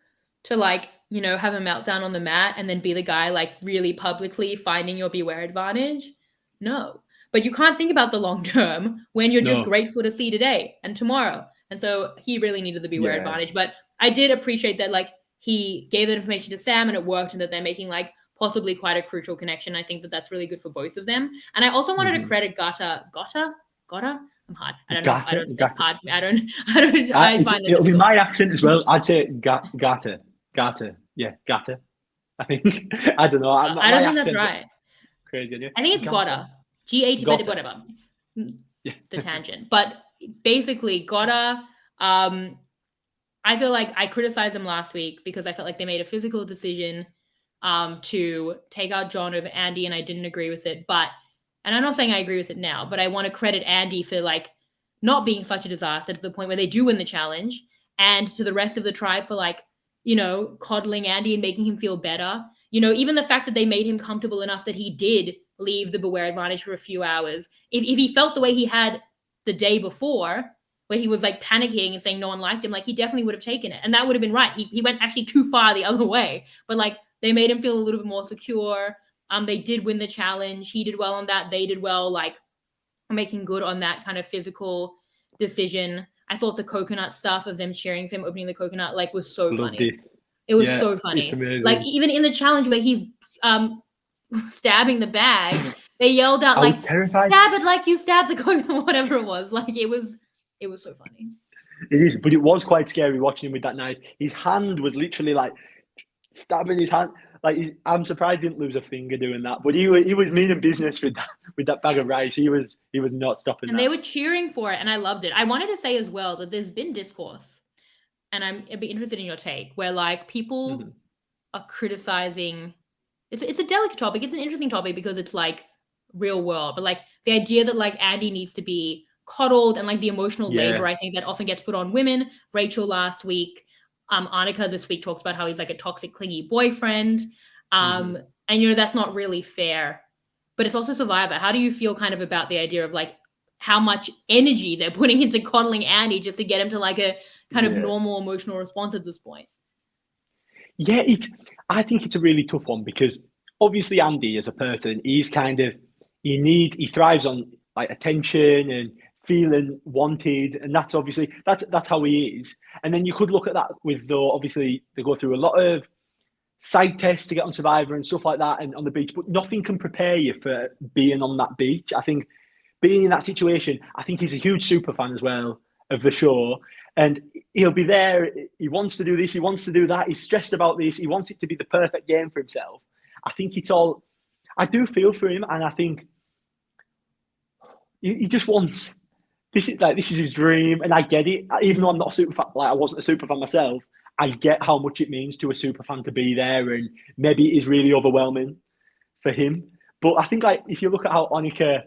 to like, have a meltdown on the mat and then be the guy like really publicly finding your Beware advantage? No. But you can't think about the long term when you're just grateful to see today and tomorrow. And so he really needed the Beware advantage. But I did appreciate that like he gave that information to Sam and it worked, and that they're making like possibly quite a crucial connection. I think that that's really good for both of them. And I also wanted to credit Gotta? I'm hard. I don't know. It's hard for me. I find it. It'll be my accent as well. I'd say Gata. Yeah, Gata. I think. I don't know. I don't think that's right. Crazy, isn't it? I think it's Gotta. G-A-T, whatever. Yeah. The tangent. But basically, Gotta, I feel like I criticized them last week because I felt like they made a physical decision to take out John over Andy, and I didn't agree with it. And I'm not saying I agree with it now, but I want to credit Andy for like not being such a disaster to the point where they do win the challenge, and to the rest of the tribe for like, coddling Andy and making him feel better. Even the fact that they made him comfortable enough that he did leave the Beware advantage for a few hours. If he felt the way he had the day before, where he was like panicking and saying no one liked him, like he definitely would have taken it. And that would have been right. He went actually too far the other way. But like they made him feel a little bit more secure. They did win the challenge. He did well on that. They did well, like making good on that kind of physical decision. I thought the coconut stuff of them cheering for him opening the coconut like was so funny. It was so funny. Like even in the challenge where he's stabbing the bag, they yelled out like, "Stab it like you stabbed the coconut," whatever it was. Like it was so funny. It is, but it was quite scary watching him with that knife. His hand was literally like stabbing his hand. Like, I'm surprised he didn't lose a finger doing that. But he was meaning business with that bag of rice. He was not stopping and that. they were cheering for it, and I loved it. I wanted to say as well that there's been discourse, and I'd be interested in your take, where like people are criticizing. It's a delicate topic. It's an interesting topic because it's like real world, but like the idea that like Andy needs to be coddled and like the emotional labor, I think that often gets put on women. Rachel last week, Annika this week talks about how he's like a toxic, clingy boyfriend. And that's not really fair. But it's also Survivor. How do you feel kind of about the idea of like how much energy they're putting into coddling Andy just to get him to like a kind of normal emotional response at this point? Yeah, I think it's a really tough one because obviously Andy as a person, he's kind of he thrives on like attention and feeling wanted, and that's obviously that's how he is. And then you could look at that with though obviously they go through a lot of side tests to get on Survivor and stuff like that and on the beach, but nothing can prepare you for being on that beach. I think being in that situation, I think he's a huge super fan as well of the show. And he'll be there. He wants to do this. He wants to do that. He's stressed about this. He wants it to be the perfect game for himself. I think it's all. I do feel for him, and I think he just wants. This is his dream, and I get it. Even though I'm not a super fan, like I wasn't a super fan myself, I get how much it means to a super fan to be there, and maybe it is really overwhelming for him. But I think like if you look at how Annika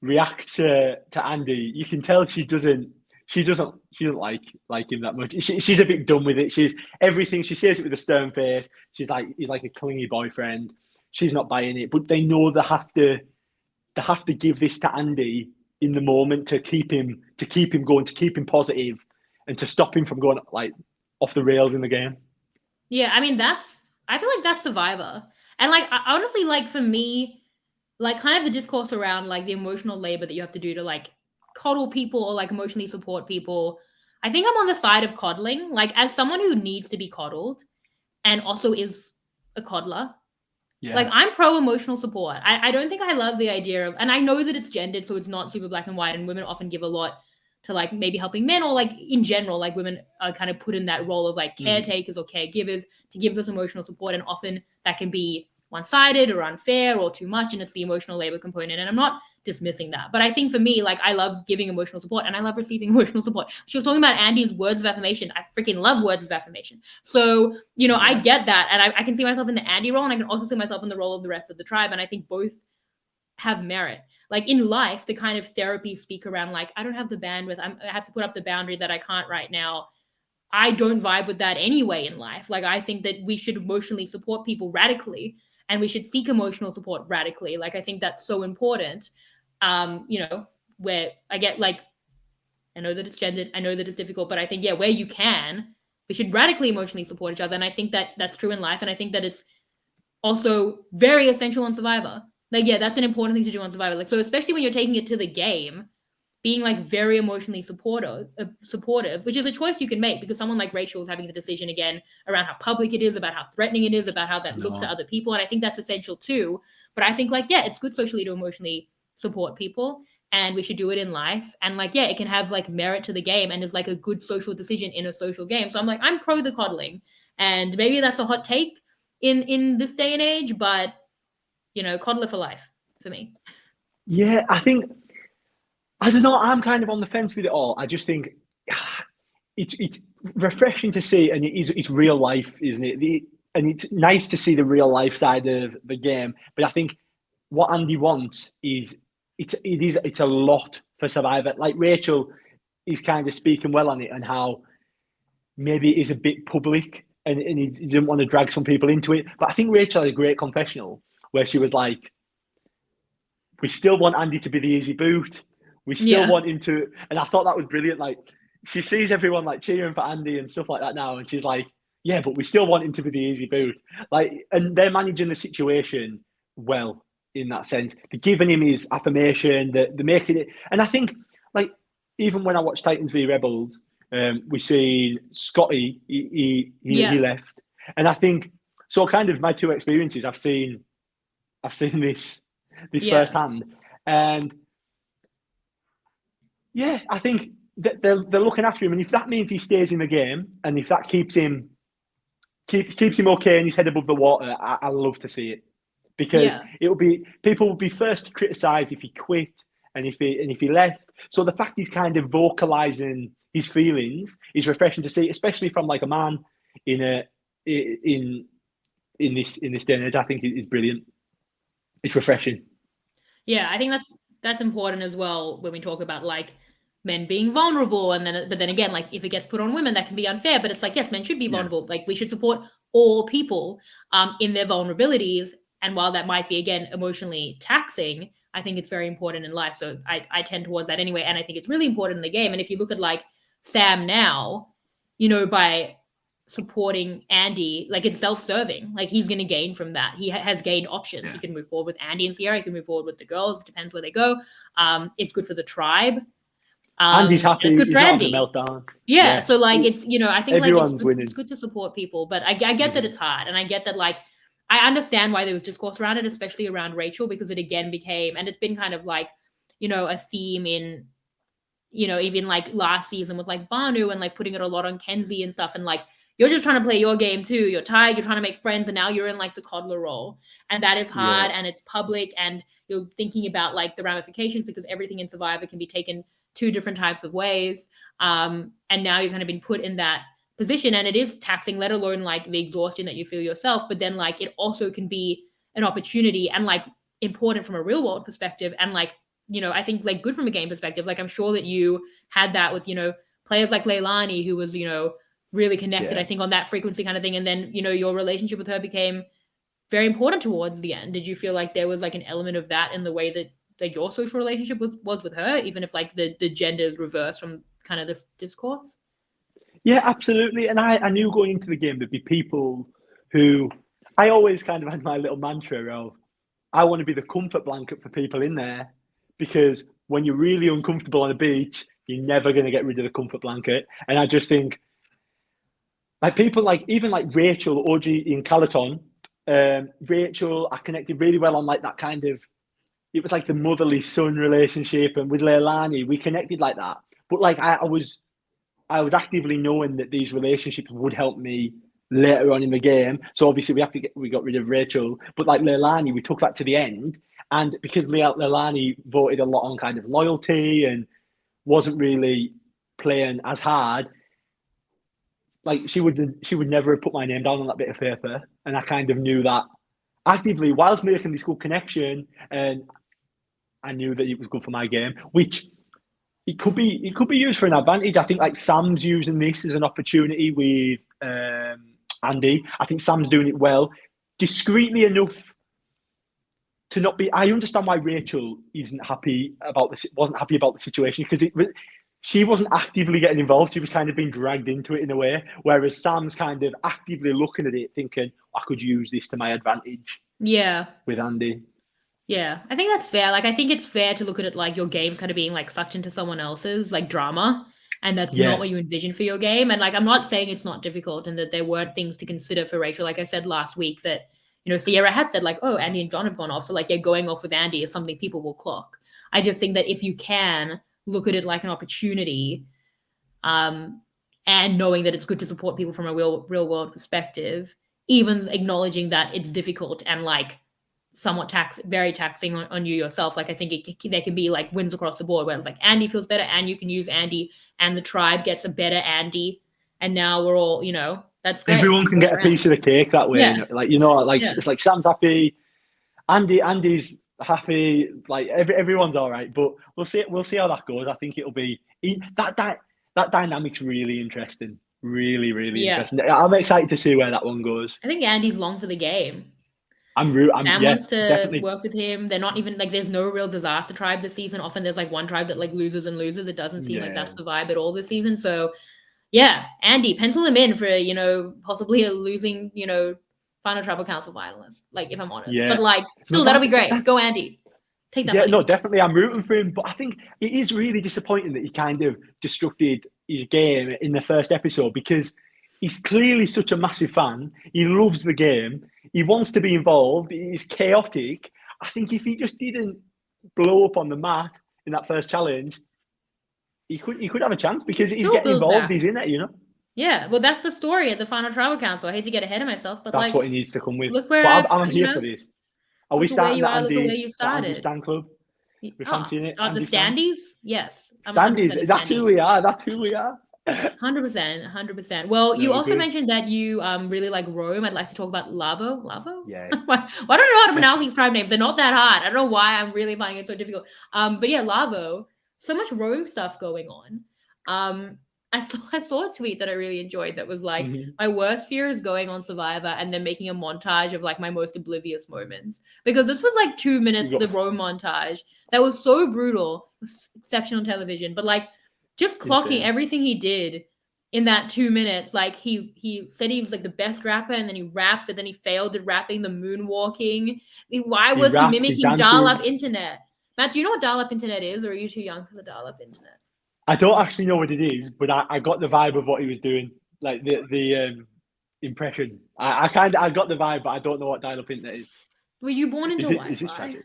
reacts to Andy, you can tell she doesn't like him that much. She's a bit done with it. She's everything. She says it with a stern face. She's like he's like a clingy boyfriend. She's not buying it, but they know they have to give this to Andy in the moment to keep him going, to keep him positive, and to stop him from going like off the rails in the game. Yeah, I mean I feel like that's Survivor, and like honestly, like for me, like kind of the discourse around like the emotional labor that you have to do to like coddle people or like emotionally support people. I think I'm on the side of coddling. Like as someone who needs to be coddled and also is a coddler, like I'm pro emotional support. I don't think I love the idea of, and I know that it's gendered, so it's not super black and white, and women often give a lot to like maybe helping men, or like in general, like women are kind of put in that role of like caretakers or caregivers to give this emotional support, and often that can be one-sided or unfair or too much, and it's the emotional labor component, and I'm not dismissing that. But I think for me, like I love giving emotional support and I love receiving emotional support. She was talking about Andy's words of affirmation. I freaking love words of affirmation. So, I get that, and I can see myself in the Andy role, and I can also see myself in the role of the rest of the tribe, and I think both have merit. Like in life, the kind of therapy speak around like, I don't have the bandwidth, I have to put up the boundary that I can't right now. I don't vibe with that anyway in life. Like I think that we should emotionally support people radically, and we should seek emotional support radically. Like I think that's so important. Where I get like, I know that it's gendered, I know that it's difficult, but I think, where you can, we should radically emotionally support each other. And I think that that's true in life. And I think that it's also very essential on Survivor. Like, that's an important thing to do on Survivor. Like, so especially when you're taking it to the game, being like very emotionally supportive, which is a choice you can make, because someone like Rachel is having the decision again around how public it is, about how threatening it is, about how that looks at other people. And I think that's essential too. But I think like, it's good socially to emotionally support people, and we should do it in life. And like, it can have like merit to the game and is like a good social decision in a social game. So I'm like, I'm pro the coddling, and maybe that's a hot take in this day and age, but coddler for life for me. Yeah, I think, I don't know, I'm kind of on the fence with it all. I just think it's refreshing to see, and it's real life, isn't it? And it's nice to see the real life side of the game. But I think what Andy wants is it's a lot for Survivor. Like Rachel is kind of speaking well on it, and how maybe it is a bit public, and he didn't want to drag some people into it. But I think Rachel had a great confessional where she was like, we still want Andy to be the easy boot. We still want him to, and I thought that was brilliant. Like she sees everyone like cheering for Andy and stuff like that now, and she's like, yeah, but we still want him to be the easy boot. Like, and they're managing the situation well in that sense. They're giving him his affirmation, they're making it. And I think, like, even when I watched Titans v Rebels, we see Scotty, he left. And I think, so kind of my two experiences, I've seen this firsthand. And I think that they're looking after him. And if that means he stays in the game, and if that keeps him keeps him okay and his head above the water. I love to see it, because people will be first to criticise if he quit and if he left. So the fact he's kind of vocalising his feelings is refreshing to see, especially from like a man in this day and age. I think it is brilliant. It's refreshing. Yeah, I think that's important as well when we talk about like men being vulnerable, but then again, like if it gets put on women, that can be unfair. But it's like, yes, men should be vulnerable. Like we should support all people in their vulnerabilities. And while that might be, again, emotionally taxing, I think it's very important in life. So I tend towards that anyway. And I think it's really important in the game. And if you look at like Sam now, by supporting Andy, like it's self-serving. Like he's going to gain from that. He has gained options. Yeah. He can move forward with Andy and Sierra. He can move forward with the girls. It depends where they go. It's good for the tribe. Andy's happy. It's good for Andy. Meltdown. Yeah. So like it's, I think everyone's like winning. It's good to support people, but I get that it's hard. And I get that like, I understand why there was discourse around it, especially around Rachel, because it again became, and it's been kind of like, a theme in, even like last season with like Banu and like putting it a lot on Kenzie and stuff. And like, you're just trying to play your game too. You're tired. You're trying to make friends. And now you're in like the coddler role. And that is hard and it's public. And you're thinking about like the ramifications, because everything in Survivor can be taken two different types of ways. And now you're kind of been put in that position, and it is taxing, let alone like the exhaustion that you feel yourself. But then like it also can be an opportunity and like important from a real world perspective. And like, I think like good from a game perspective. Like I'm sure that you had that with, players like Leilani, who was, really connected, I think, on that frequency kind of thing. And then, your relationship with her became very important towards the end. Did you feel like there was like an element of that in the way that like your social relationship was with her, even if like the gender is reversed from kind of this discourse? Yeah, absolutely. And I knew going into the game there'd be people who, I always kind of had my little mantra of, I want to be the comfort blanket for people in there, because when you're really uncomfortable on a beach, you're never going to get rid of the comfort blanket. And I just think, like people like, even like Rachel, OG in Calaton, Rachel, I connected really well on like that kind of, it was like the motherly son relationship. And with Leilani, we connected like that. But like I was actively knowing that these relationships would help me later on in the game. So obviously we got rid of Rachel, but like Leilani, we took that to the end. And because Leilani voted a lot on kind of loyalty and wasn't really playing as hard, like she would never have put my name down on that bit of paper. And I kind of knew that actively whilst making this good connection, and I knew that it was good for my game, which it could be used for an advantage. I think like Sam's using this as an opportunity with Andy. I think Sam's doing it well, discreetly enough to not be. I understand why Rachel wasn't happy about the situation, because she wasn't actively getting involved. She was kind of being dragged into it in a way, whereas Sam's kind of actively looking at it, thinking, I could use this to my advantage. Yeah. With Andy. Yeah, I think that's fair. Like, I think it's fair to look at it like your game's kind of being like sucked into someone else's like drama, and that's not what you envision for your game. And like, I'm not saying it's not difficult and that there weren't things to consider for Rachel. Like I said last week that, Sierra had said like, oh, Andy and John have gone off. So like, going off with Andy is something people will clock. I just think that if you can look at it like an opportunity, and knowing that it's good to support people from a real world perspective, even acknowledging that it's difficult and like somewhat very taxing on you yourself. Like I think there can be like wins across the board where it's like Andy feels better and you can use Andy and the tribe gets a better Andy. And now we're all, that's great. Everyone can get a piece of the cake that way. Yeah. It's like Sam's happy. Andy's happy. Like everyone's all right, but we'll see how that goes. I think it'll be that dynamic's really interesting. Really, really interesting. I'm excited to see where that one goes. I think Andy's long for the game. Sam wants to work with him. They're not even like, there's no real disaster tribe this season. Often there's like one tribe that like loses and loses. It doesn't seem like that's the vibe at all this season. So yeah, Andy, pencil him in for, possibly a losing, final tribal council finalist. Like if I'm honest, but like still, that'll be great. Go Andy. Take that. Yeah, money. No, definitely. I'm rooting for him, but I think it is really disappointing that he kind of destructed his game in the first episode, because he's clearly such a massive fan. He loves the game. He wants to be involved. He's chaotic. I think if he just didn't blow up on the mat in that first challenge, he could have a chance, because he's getting involved. He's in it, Yeah, well, that's the story at the final tribal council. I hate to get ahead of myself, but That's what he needs to come with. look where But I'm here for this. Are we look at where starting you are. Look at where you the Andy started. Stan Club? We're fancying it. Start the Andy Stan? standees? Yes, I'm 100% Standees. a That's who we are. That's who we are. 100%. Well, you also mentioned that you really like Rome. I'd like to talk about Lavo. Yeah. I don't know how to pronounce these tribe names. They're not that hard. I don't know why I'm really finding it so difficult. But yeah, Lavo. So much Rome stuff going on. I saw a tweet that I really enjoyed that was like, my worst fear is going on Survivor and then making a montage of like my most oblivious moments. Because this was like 2 minutes, the Rome montage. That was so brutal. It was exceptional television. But like just clocking everything he did in that 2 minutes. Like he said he was like the best rapper and then he rapped, but then he failed at rapping the moonwalking. Why was he mimicking dial-up internet? Matt, do you know what dial-up internet is, or are you too young for the dial-up internet? I don't actually know what it is, but I got the vibe of what he was doing, like the impression. I got the vibe, but I don't know what dial-up internet is. Were you born into Wi-Fi? Is this tragic?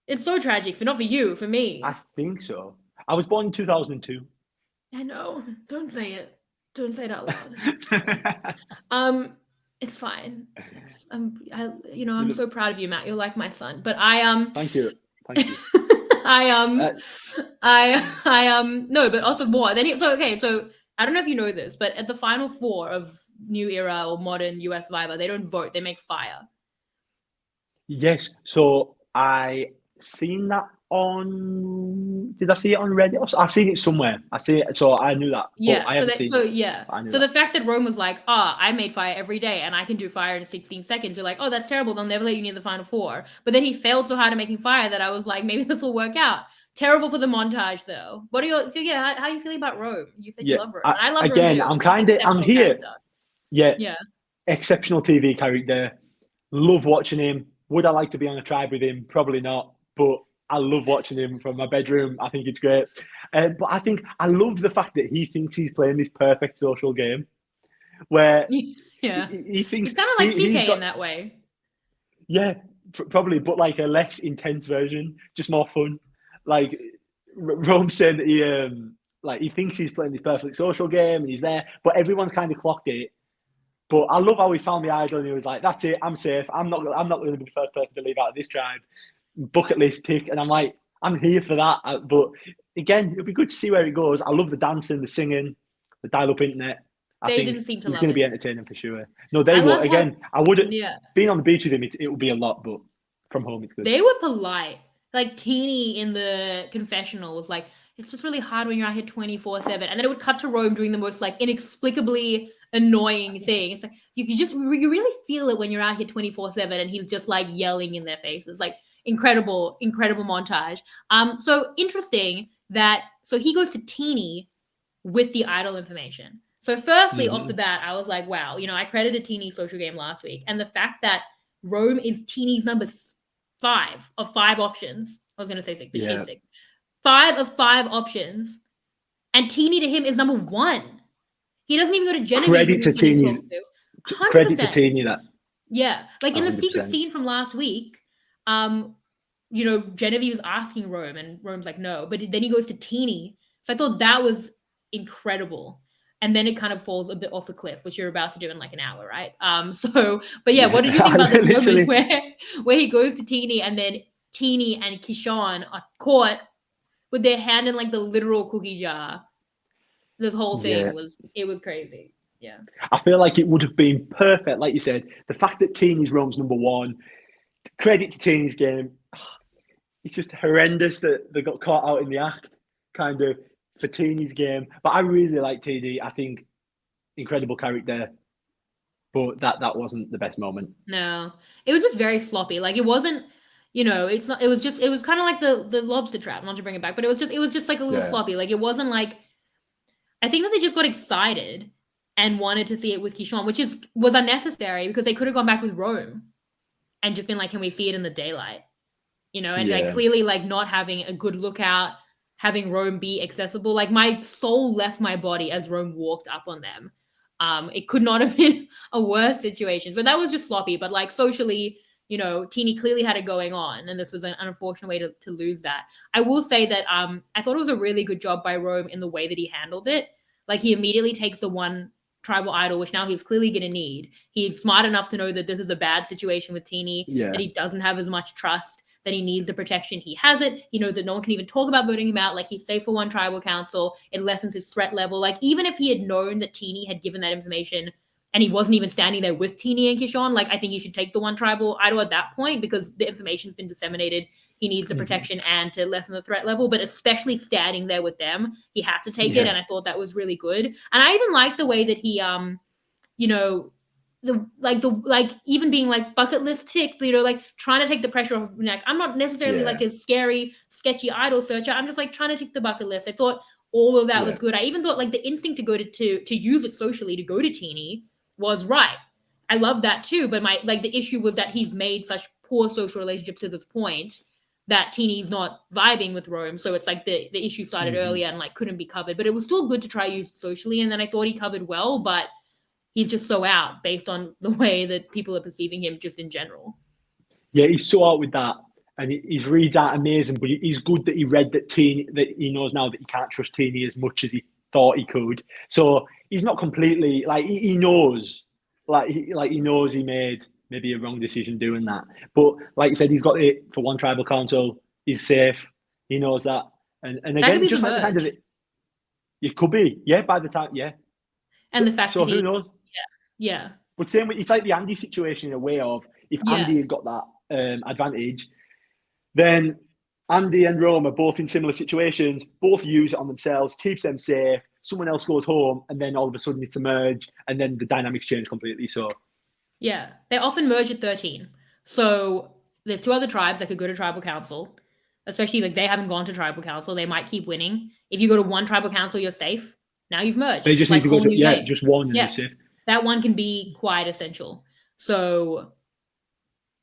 It's so tragic, not for you, for me. I think so. I was born in 2002. I know. Don't say it. Don't say it out loud. It's fine. I'm so proud of you, Matt. You're like my son. But Thank you. No, but also more. So I don't know if you know this, but at the final four of New Era or modern US Survivor, they don't vote, they make fire. Yes. So I seen that did I see it on Reddit? I seen it somewhere. I see it, so I knew that. Yeah. So the fact that Rome was like, I made fire every day and I can do fire in 16 seconds. You're like, oh, that's terrible. They'll never let you near the final four. But then he failed so hard at making fire that I was like, maybe this will work out. Terrible for the montage though. How are you feeling about Rome? You said you love Rome. I love Rome too. I'm here. Character. Yeah. Exceptional TV character. Love watching him. Would I like to be on a tribe with him? Probably not. But I love watching him from my bedroom. I think it's great. But I think I love the fact that he thinks he's playing this perfect social game where he thinks... He's kind of like TK in that way. Yeah, probably, but like a less intense version, just more fun. Like Rome said, he thinks he's playing this perfect social game and he's there, but everyone's kind of clocked it. But I love how he found the idol and he was like, "That's it, I'm safe. I'm not going to be the first person to leave out of this tribe." Bucket list tick, and I'm like, I'm here for that. But again, it'll be good to see where it goes. I love the dancing, the singing, the dial-up internet. They didn't seem to love it. It's going to be entertaining for sure. No, they will. Again, I wouldn't. Yeah. Being on the beach with him, it will be a lot, but from home, it's good. They were polite. Like Teeny in the confessional was like, it's just really hard when you're out here 24/7. And then it would cut to Rome doing the most like inexplicably annoying thing. It's like you really feel it when you're out here 24/7 and he's just like yelling in their faces. Like incredible montage. So interesting so he goes to Teeny with the idol information. So firstly, off the bat, I was like, wow, I credited Teeny's social game last week. And the fact that Rome is Teeny's number 5 of 5 options. I was going to say 6, but she's 6. 5 of 5 options. And Teeny to him is number 1. He doesn't even go to Genevieve. Credit to Teeny. Credit to Teeny that. Yeah. Like in 100%. The secret scene from last week, Genevieve is asking Rome and Rome's like, no. But then he goes to Teeny. So I thought that was incredible. And then it kind of falls a bit off a cliff, which you're about to do in like an hour, right? What did you think about this moment where he goes to Teeny and then Teeny and Kishan are caught with their hand in like the literal cookie jar? This whole thing was crazy. Yeah. I feel like it would have been perfect, like you said. The fact that Teeny's Rome's number 1, credit to Teeny's game. It's just horrendous that they got caught out in the act, kind of, for Teeny's game. But I really like Teeny. I think incredible character. But that wasn't the best moment. No. It was just very sloppy. Like it wasn't, it was kind of like the lobster trap, not to bring it back, but it was just like a little sloppy. Like it wasn't like, I think that they just got excited and wanted to see it with Kishan, which was unnecessary because they could have gone back with Rome and just been like, can we see it in the daylight? Like clearly like not having a good lookout, having Rome be accessible. Like my soul left my body as Rome walked up on them. It could not have been a worse situation. So that was just sloppy, but like socially, Teeny clearly had it going on, and this was an unfortunate way to lose that. I will say that I thought it was a really good job by Rome in the way that he handled it. Like he immediately takes the one tribal idol, which now he's clearly going to need. He's smart enough to know that this is a bad situation with Teeny, that he doesn't have as much trust, that he needs the protection. He has it. He knows that no one can even talk about voting him out. Like, he's safe for one tribal council. It lessens his threat level. Like, even if he had known that Teeny had given that information and he wasn't even standing there with Teeny and Kishon, like, I think he should take the one tribal idol at that point, because the information's been disseminated. He needs the protection and to lessen the threat level, but especially standing there with them, he had to take it. And I thought that was really good. And I even liked the way that he, you know, even being like bucket list ticked, you know, like trying to take the pressure off neck. I'm not necessarily like a scary, sketchy idol searcher. I'm just like trying to tick the bucket list. I thought all of that was good. I even thought like the instinct to go to use it socially, to go to Teeny was right. I love that too. But the issue was that he's made such poor social relationships to this point that Teeny's not vibing with Rome. So it's like the issue started earlier and like couldn't be covered, but it was still good to try use socially. And then I thought he covered well, but he's just so out based on the way that people are perceiving him just in general. Yeah, he's so out with that. And he's really that amazing, but he's good that he read that he knows now that he can't trust Teeny as much as he thought he could. So he's not completely, like, he knows, he knows he made maybe a wrong decision doing that. But like you said, he's got it for one tribal council. He's safe. He knows that. And again, just like the kind of it could be, by the time, And the fact so that who knows? Yeah. But same with, it's like the Andy situation in a way of, if Andy had got that advantage, then Andy and Rome are both in similar situations, both use it on themselves, keeps them safe, someone else goes home, and then all of a sudden it's a merge, and then the dynamics change completely. So yeah, they often merge at 13. So there's 2 other tribes that could go to tribal council, especially like they haven't gone to tribal council. They might keep winning. If you go to one tribal council, you're safe. Now you've merged. They just need to go to, just one and you're safe. That one can be quite essential. So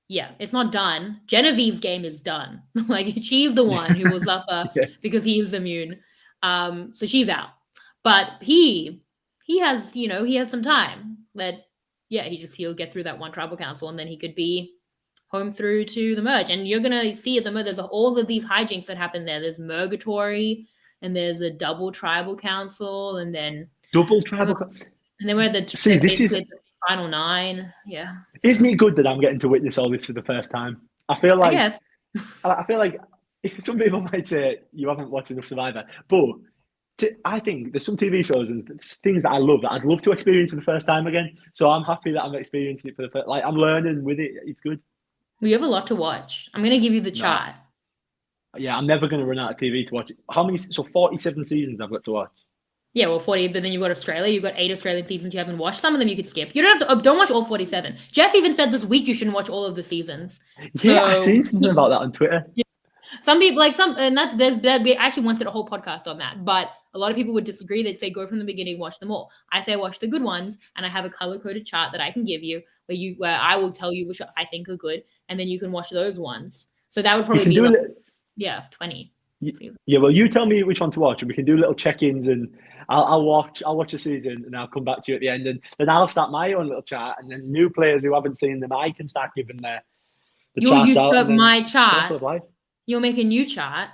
yeah, it's not done. Genevieve's game is done. Like, she's the one who will suffer because he is immune. So she's out. But he has, he has some time that, he'll get through that one tribal council, and then he could be home through to the merge. And you're going to see at the merge, there's all of these hijinks that happen there. There's Murgatory, and there's a double tribal council, and then double tribal. And then we're the the final 9. Yeah. Isn't it good that I'm getting to witness all this for the first time? I feel like some people might say you haven't watched enough Survivor, but I think there's some TV shows and things that I love that I'd love to experience for the first time again. So I'm happy that I'm experiencing it for the first. Like, I'm learning with it. It's good. We have a lot to watch. I'm going to give you the chart. Yeah, I'm never going to run out of TV to watch it. How many? So 47 seasons I've got to watch. Yeah, well, 40, but then you've got Australia. You've got 8 Australian seasons you haven't watched. Some of them you could skip. You don't watch all 47. Jeff even said this week you shouldn't watch all of the seasons. Yeah, I've seen something about that on Twitter. Yeah. Some people we actually once did a whole podcast on that, but a lot of people would disagree. They'd say go from the beginning, watch them all. I say watch the good ones, and I have a color-coded chart that I can give you where I will tell you which I think are good, and then you can watch those ones. So that would probably be 20. Yeah, well, you tell me which one to watch, and we can do little check-ins, and I'll watch a season, and I'll come back to you at the end, and then I'll start my own little chart, and then new players who haven't seen them, I can start giving the charts out. You'll use my chart. You'll make a new chart.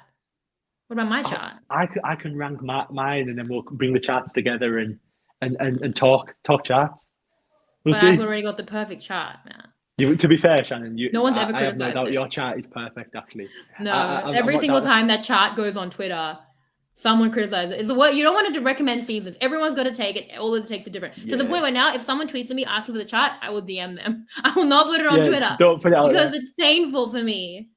What about my chart? I can rank mine, and then we'll bring the charts together and talk charts. We'll see. I've already got the perfect chart, man. To be fair, Shannon, no one's ever criticized I have no doubt your chart is perfect, actually. No, every single time that chart goes on Twitter, someone criticizes it. It's what you don't want to recommend seasons. Everyone's got to take it. All of the takes are different. To the point where now, if someone tweets at me asking for the chart, I will DM them. I will not put it on Twitter. Don't put it out because there. It's painful for me.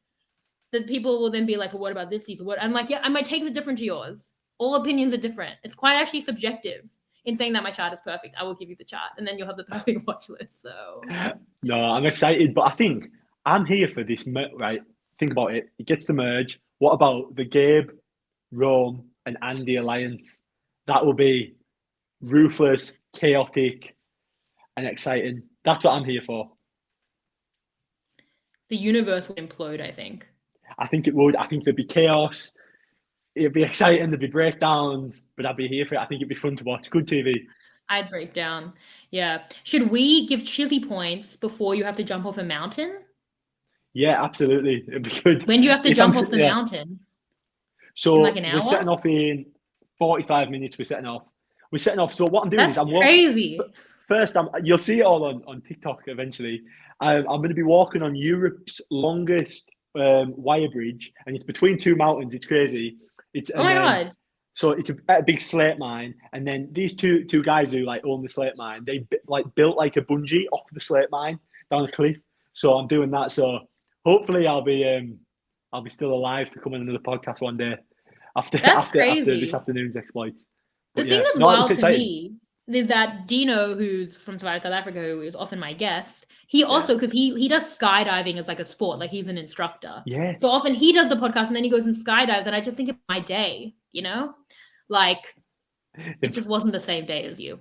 That people will then be like, well, what about this season? I'm like, yeah, my takes are different to yours. All opinions are different. It's quite actually subjective. In saying that my chart is perfect, I will give you the chart, and then you'll have the perfect watch list. So no, I'm excited, but I think I'm here for this. Right? Think about it. It gets the merge. What about the Gabe, Rome, and Andy alliance? That will be ruthless, chaotic, and exciting. That's what I'm here for. The universe would implode, I think. I think it would. I think there'd be chaos. It'd be exciting. There'd be breakdowns, but I'd be here for it. I think it'd be fun to watch. Good TV. I'd break down. Yeah. Should we give Chissy points before you have to jump off a mountain? Yeah, absolutely. It'd be good. When do you have to jump off the mountain? So in like an hour? We're setting off in 45 minutes. We're setting off. We're setting off. So what I'm doing That's is I'm crazy. First, you'll see it all on TikTok eventually. I'm going to be walking on Europe's longest wire bridge, and it's between two mountains. It's crazy. Oh my God. So it's a big slate mine, and then these two guys who like own the slate mine, they built like a bungee off the slate mine down a cliff. So I'm doing that. So hopefully I'll be still alive to come on another podcast one day after this afternoon's exploits. But the thing that's wild to me is that Dino, who's from Survivor South Africa, who is often my guest, he also, because he does skydiving as like a sport, like he's an instructor. Yeah. So often he does the podcast and then he goes and skydives, and I just think of my day, you know? Like, it just wasn't the same day as you.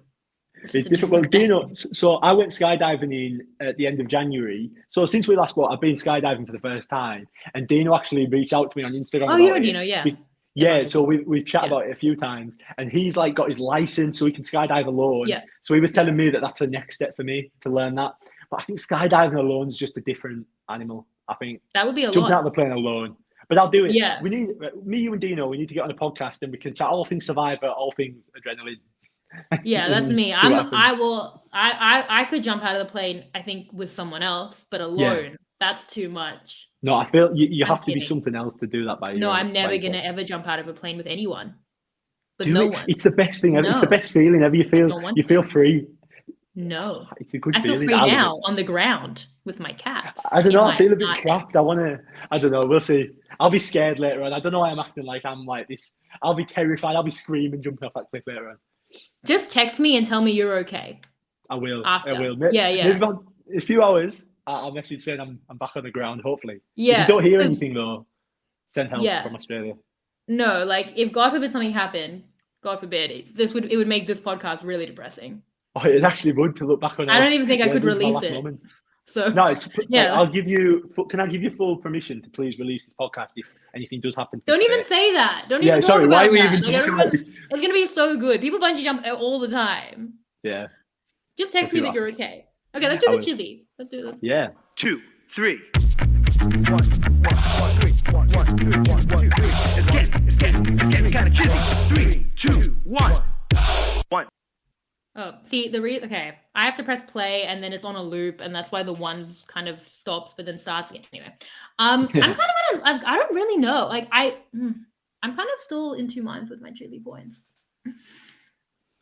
It's different. Well, Dino, so I went skydiving at the end of January. So since we last spoke, I've been skydiving for the first time, and Dino actually reached out to me on Instagram. Oh, you know Dino, yeah. Yeah, so we've chatted about it a few times, and he's like got his license so he can skydive alone. Yeah. So he was telling me that that's the next step for me to learn that. But I think skydiving alone is just a different animal. I think that would be a jumping lot. out of the plane alone. But I'll do it. Yeah. We need me, you, and Dino. We need to get on a podcast and we can chat all things Survivor, all things adrenaline. Yeah, that's me. I could jump out of the plane, I think, with someone else, but alone, that's too much. No, I feel you have to be something else to do that by yourself. No, I'm never gonna ever jump out of a plane with anyone. But do no it. one. It's the best thing ever. No. It's the best feeling ever. You feel free. No. It's a good I feel feeling. free now on the ground with my cats. I don't know. I feel a bit trapped. I don't know. We'll see. I'll be scared later on. I don't know why I'm acting like I'm like this. I'll be terrified. I'll be screaming, jumping off that cliff later on. Just text me and tell me you're okay. I will. After. I will. Yeah. Maybe about a few hours, I'll message saying I'm back on the ground, hopefully. Yeah. If you don't hear anything, though, send help from Australia. No, like, if God forbid something happened, God forbid, it would make this podcast really depressing. Oh, it actually would, to look back on. I don't even think I could release it. Moment. So no, it's I'll give you. Can I give you full permission to please release this podcast if anything does happen? Don't even say that. Don't even. Sorry. Why are we even talking about this? It's gonna be so good. People bungee jump all the time. Yeah. Just text me that you're okay. Okay, let's do the Chissy. Let's do this. Yeah. 2, 3. 1, 1, 1, 3. 1, 2, 3. 1, 2, 3. It's getting kind of Chissy. 3, 2, 1. 1. Oh, see okay. I have to press play and then it's on a loop, and that's why the ones kind of stops but then starts again. Anyway, I'm kind of I don't really know. Like I'm kind of still in two minds with my Chissy points.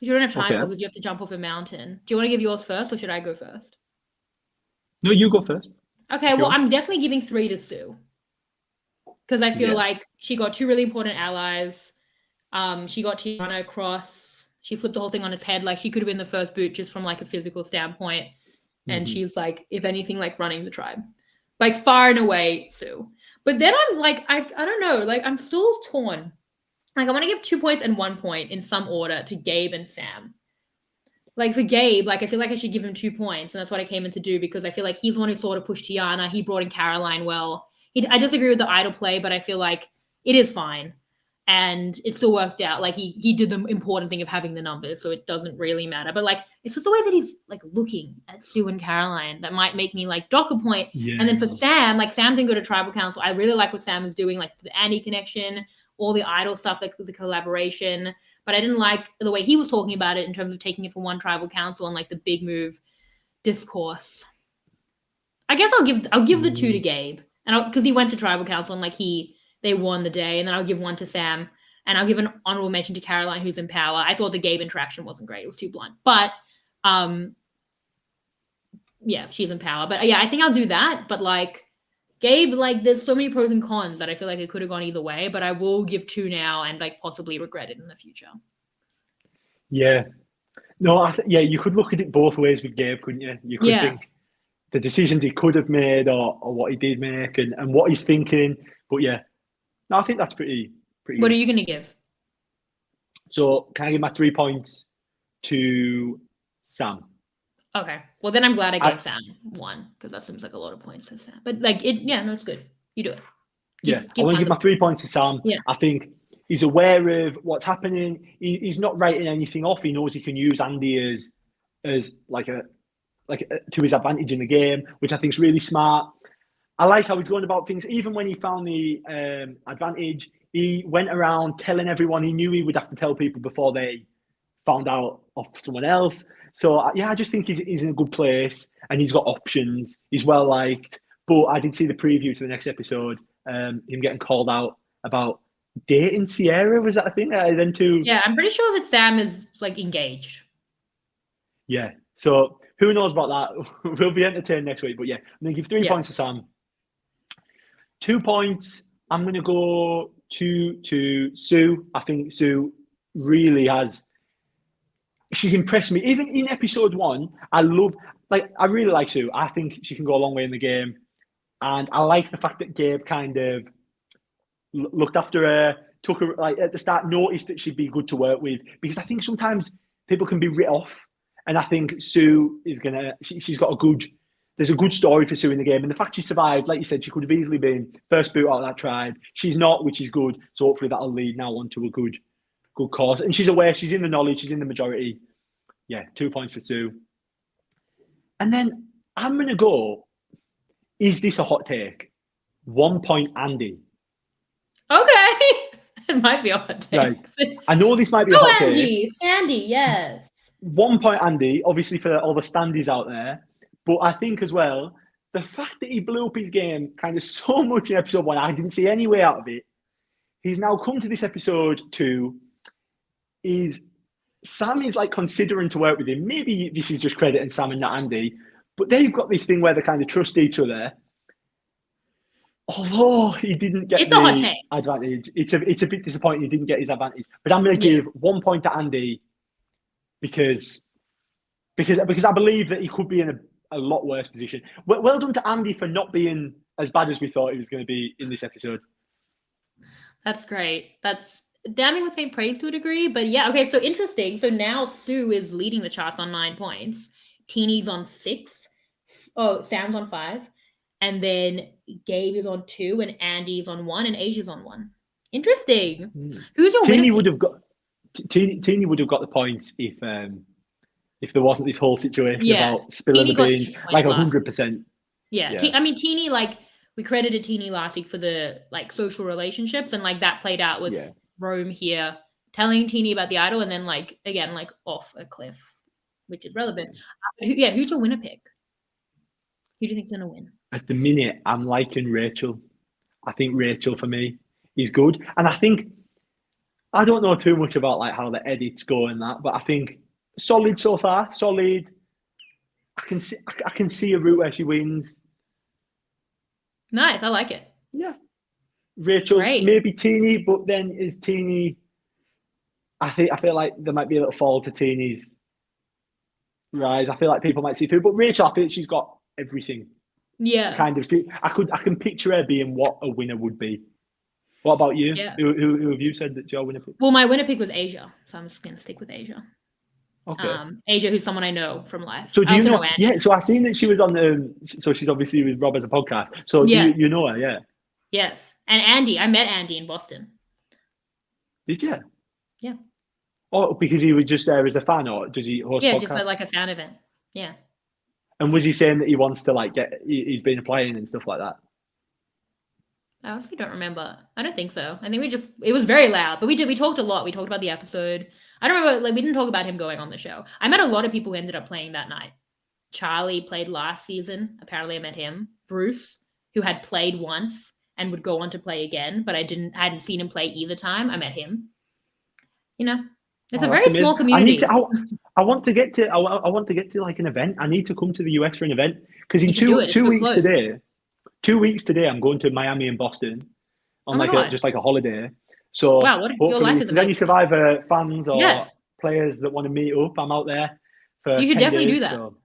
You don't have time for it because you have to jump off a mountain. Do you want to give yours first, or should I go first? No, you go first. Okay, well, I'm definitely giving 3 to Sue because I feel like she got 2 really important allies. She got Tiana across. She flipped the whole thing on its head. Like, she could have been the first boot just from like a physical standpoint. And she's like, if anything, like running the tribe, like far and away Sue. But then I'm like, I don't know. Like, I'm still torn. Like, I want to give 2 points and 1 point in some order to Gabe and Sam. Like, for Gabe, like, I feel like I should give him 2 points. And that's what I came in to do, because I feel like he's the one who sort of pushed Tiana. He brought in Caroline well. I disagree with the idol play, but I feel like it is fine. And it still worked out. Like, he did the important thing of having the numbers, so it doesn't really matter. But, like, it's just the way that he's, like, looking at Sue and Caroline that might make me, like, dock a point. Yeah. And then for Sam, like, Sam didn't go to tribal council. I really like what Sam is doing, like, the Andy connection, all the idol stuff, like the collaboration. But I didn't like the way he was talking about it in terms of taking it from one tribal council and, like, the big move discourse. I guess I'll give the 2 to Gabe. And because he went to tribal council and, like, they won the day, and then I'll give 1 to Sam, and I'll give an honorable mention to Caroline, who's in power. I thought the Gabe interaction wasn't great; it was too blunt. But, yeah, she's in power. But yeah, I think I'll do that. But like Gabe, like there's so many pros and cons that I feel like it could have gone either way. But I will give 2 now, and like possibly regret it in the future. Yeah, no, you could look at it both ways with Gabe, couldn't you? You could think the decisions he could have made, or what he did make, and what he's thinking. But yeah. No, I think that's pretty good. What are you going to give? So, can I give my 3 points to Sam? Okay. Well, then I'm glad I gave Sam 1, because that seems like a lot of points to Sam. But like it's good. You do it. I want to give my 3 points to Sam. Yeah. I think he's aware of what's happening. He's not writing anything off. He knows he can use Andy as like to his advantage in the game, which I think is really smart. I like how he's going about things. Even when he found the advantage, he went around telling everyone. He knew he would have to tell people before they found out of someone else. So I just think he's in a good place and he's got options. He's well liked. But I did see the preview to the next episode. Him getting called out about dating Sierra. Was that a thing? Then too. Yeah, I'm pretty sure that Sam is like engaged. Yeah. So who knows about that? We'll be entertained next week. But yeah, I'm gonna give 3 points to Sam. 2 points. I'm gonna go to Sue. I think Sue really has. She's impressed me. Even in episode 1, I really like Sue. I think she can go a long way in the game. And I like the fact that Gabe kind of looked after her, took her, like at the start, noticed that she'd be good to work with. Because I think sometimes people can be writ off. And I think Sue is she's got there's a good story for Sue in the game. And the fact she survived, like you said, she could have easily been first boot out of that tribe. She's not, which is good. So hopefully that'll lead now on to a good cause. And she's aware, she's in the knowledge, she's in the majority. Yeah, 2 points for Sue. And then I'm going to go, is this a hot take? 1 point Andy. Okay. It might be a hot take. Right. I know this might be a hot take. Sandy, yes. 1 point Andy, obviously for all the standees out there. But I think as well, the fact that he blew up his game kind of so much in episode 1, I didn't see any way out of it. He's now come to this episode 2. Sam is like considering to work with him. Maybe this is just crediting Sam and not Andy, but they've got this thing where they kind of trust each other. Although he didn't get the advantage, it's a bit disappointing he didn't get his advantage. But I'm going to give 1 point to Andy because I believe that he could be in a lot worse position. Well done to Andy for not being as bad as we thought he was going to be in this episode. That's great. That's damning with faint praise to a degree, but yeah, okay, so interesting. So now Sue is leading the charts on 9 points. Teeny's on 6. Oh, Sam's on 5. And then Gabe is on 2, and Andy's on 1, and Asia's on 1. Interesting. Who's your Teeny would have got Teeny would have got the point if there wasn't this whole situation about spilling the beans, like 100%. Yeah. I mean, Teeny, like, we credited Teeny last week for the like social relationships, and like that played out with Rome here telling Teeny about the idol, and then like again like off a cliff, which is relevant. Who's your winner pick? Who do you think's gonna win? At the minute, I'm liking Rachel. I think Rachel for me is good, and I think I don't know too much about like how the edits go and that, but I think solid so far. Solid. I can see a route where she wins. Nice, I like it. Yeah. Rachel, maybe Teeny, but then is Teeny... I feel like there might be a little fall to Teeny's rise. I feel like people might see through, but Rachel, I think she's got everything. Yeah. Kind of. I can picture her being what a winner would be. What about you? Yeah. Who have you said that's your winner pick? Well, my winner pick was Asia, so I'm just going to stick with Asia. Okay. Asia, who's someone I know from life. So do you know? Yeah. So I've seen that she was on so she's obviously with Rob as a podcast. So you know her, yeah. Yes, and Andy. I met Andy in Boston. Did you? Yeah. Oh, because he was just there as a fan, or does he host? Yeah, podcasts? just like a fan event. Yeah. And was he saying that he wants to like he's been playing and stuff like that? I honestly don't remember. I don't think so. I think it was very loud, but we talked a lot. We talked about the episode. I don't remember, like, we didn't talk about him going on the show. I met a lot of people who ended up playing that night. Charlie played last season. Apparently I met him. Bruce, who had played once and would go on to play again, but I hadn't seen him play either time. I met him. You know, it's a very small community. I want to get to like an event. I need to come to the US for an event because in 2 weeks today. 2 weeks today, I'm going to Miami and Boston on just like a holiday. So wow, your life is amazing. Any Survivor fans or players that want to meet up, I'm out there. For you should definitely do that. So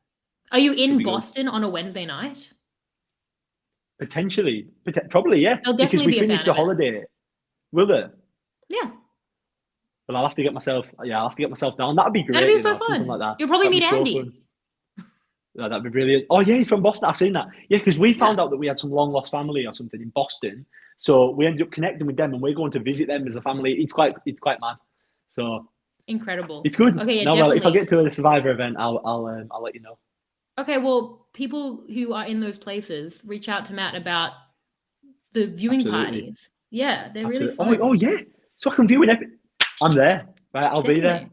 are you in Boston on a Wednesday night? Potentially, probably, yeah. Because we finished the holiday. Will there? Yeah. Well, I'll have to get myself down. That'd be great. That'd be so fun. Like that. You'll probably meet Andy. No, that'd be brilliant. Oh yeah, he's from Boston. I've seen that. Yeah, because we found out that we had some long lost family or something in Boston. So we ended up connecting with them, and we're going to visit them as a family. It's quite mad. So incredible. It's good. Okay, yeah, no, definitely. well, if I get to a Survivor event, I'll let you know. Okay, well, people who are in those places reach out to Matt about the viewing parties. Yeah, they're really fun. Oh yeah, so I can view it. I'm there. Right, I'll be there.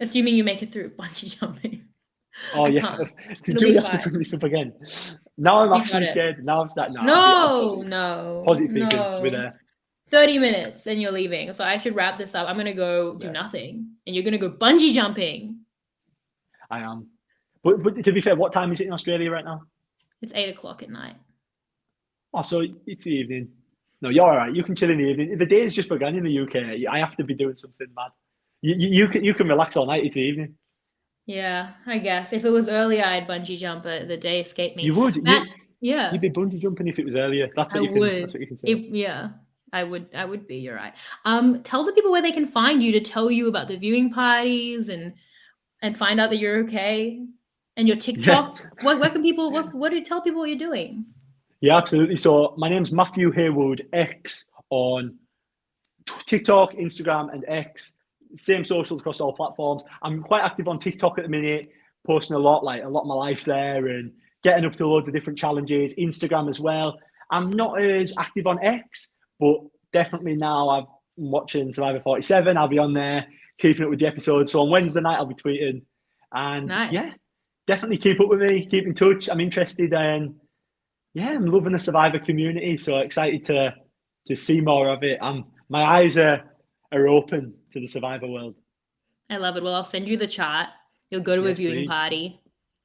Assuming you make it through bungee jumping. Oh, yeah. Did you have to bring this up again? Now I'm actually scared. Now I'm starting. No. Positive thinking. We're there. 30 minutes and you're leaving. So I should wrap this up. I'm going to go do nothing. And you're going to go bungee jumping. I am. But to be fair, what time is it in Australia right now? It's 8 o'clock at night. Oh, so it's the evening. No, you're all right. You can chill in the evening. The day's just begun in the UK. I have to be doing something mad. You can relax all night. It's the evening. Yeah, I guess. If it was earlier, I'd bungee jump, but the day escaped me. You would? Yeah. You'd be bungee jumping if it was earlier. That's what you can say. Yeah, I would be. You're right. Tell the people where they can find you to tell you about the viewing parties and find out that you're okay and your TikTok. Yeah. Where can people? What do you tell people what you're doing? Yeah, absolutely. So my name's Matthew Haywood X on TikTok, Instagram, and X. Same socials across all platforms. I'm quite active on TikTok at the minute, posting a lot of my life there and getting up to loads of different challenges. Instagram as well. I'm not as active on X, but definitely now I'm watching Survivor 47. I'll be on there, keeping up with the episodes. So on Wednesday night, I'll be tweeting. And yeah, definitely keep up with me, keep in touch. I'm interested and I'm loving the Survivor community. So excited to see more of it. My eyes are open to the Survivor world. I love it. Well, I'll send you the chart. You'll go to a viewing party.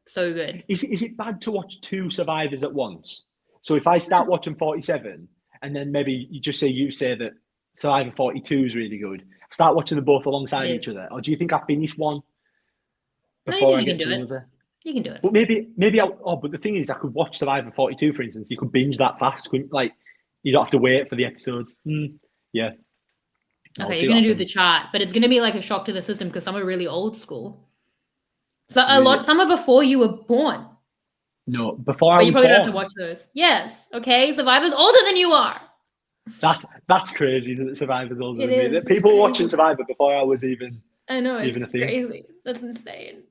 So good. Is it bad to watch two Survivors at once? So if I start watching 47 and then maybe you say that Survivor 42 is really good, start watching them both alongside each other, or do you think I finish one before I get to another? You can do it. But maybe but the thing is, I could watch Survivor 42, for instance. You could binge that fast, couldn't? Like, you don't have to wait for the episodes. Yeah. Okay, you're going to do the chart, but it's going to be like a shock to the system because some are really old school. So some are before you were born. No, before I was born. But you probably don't have to watch those. Yes. Okay. Survivor's older than you are. That's crazy that Survivor's older than me. That people watching Survivor before I was even. I know, it's crazy. That's insane.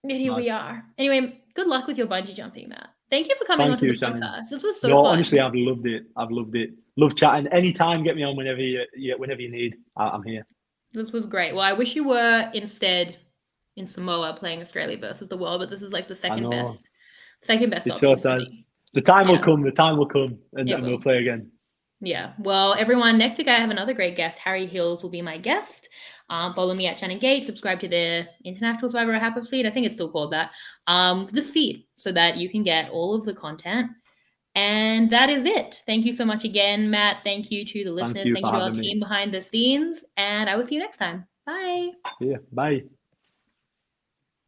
Yet here we are. Anyway, good luck with your bungee jumping, Matt. Thank you for coming onto the podcast. This was so fun. Honestly, I've loved it. Love chatting. Anytime, get me on whenever you need. I'm here. This was great. Well, I wish you were instead in Samoa playing Australia versus the world, but this is like the second best it's option. So sad. The time will come, and we'll play again. Yeah. Well, everyone, next week I have another great guest. Harry Hills will be my guest. Follow me at Shannon Guss. Subscribe to the International Survivor RHAP feed. I think it's still called that. This feed, so that you can get all of the content. And that is it. Thank you so much again, Matt. Thank you to the listeners. Thank you to our team behind the scenes. And I will see you next time. Bye. Yeah. Bye.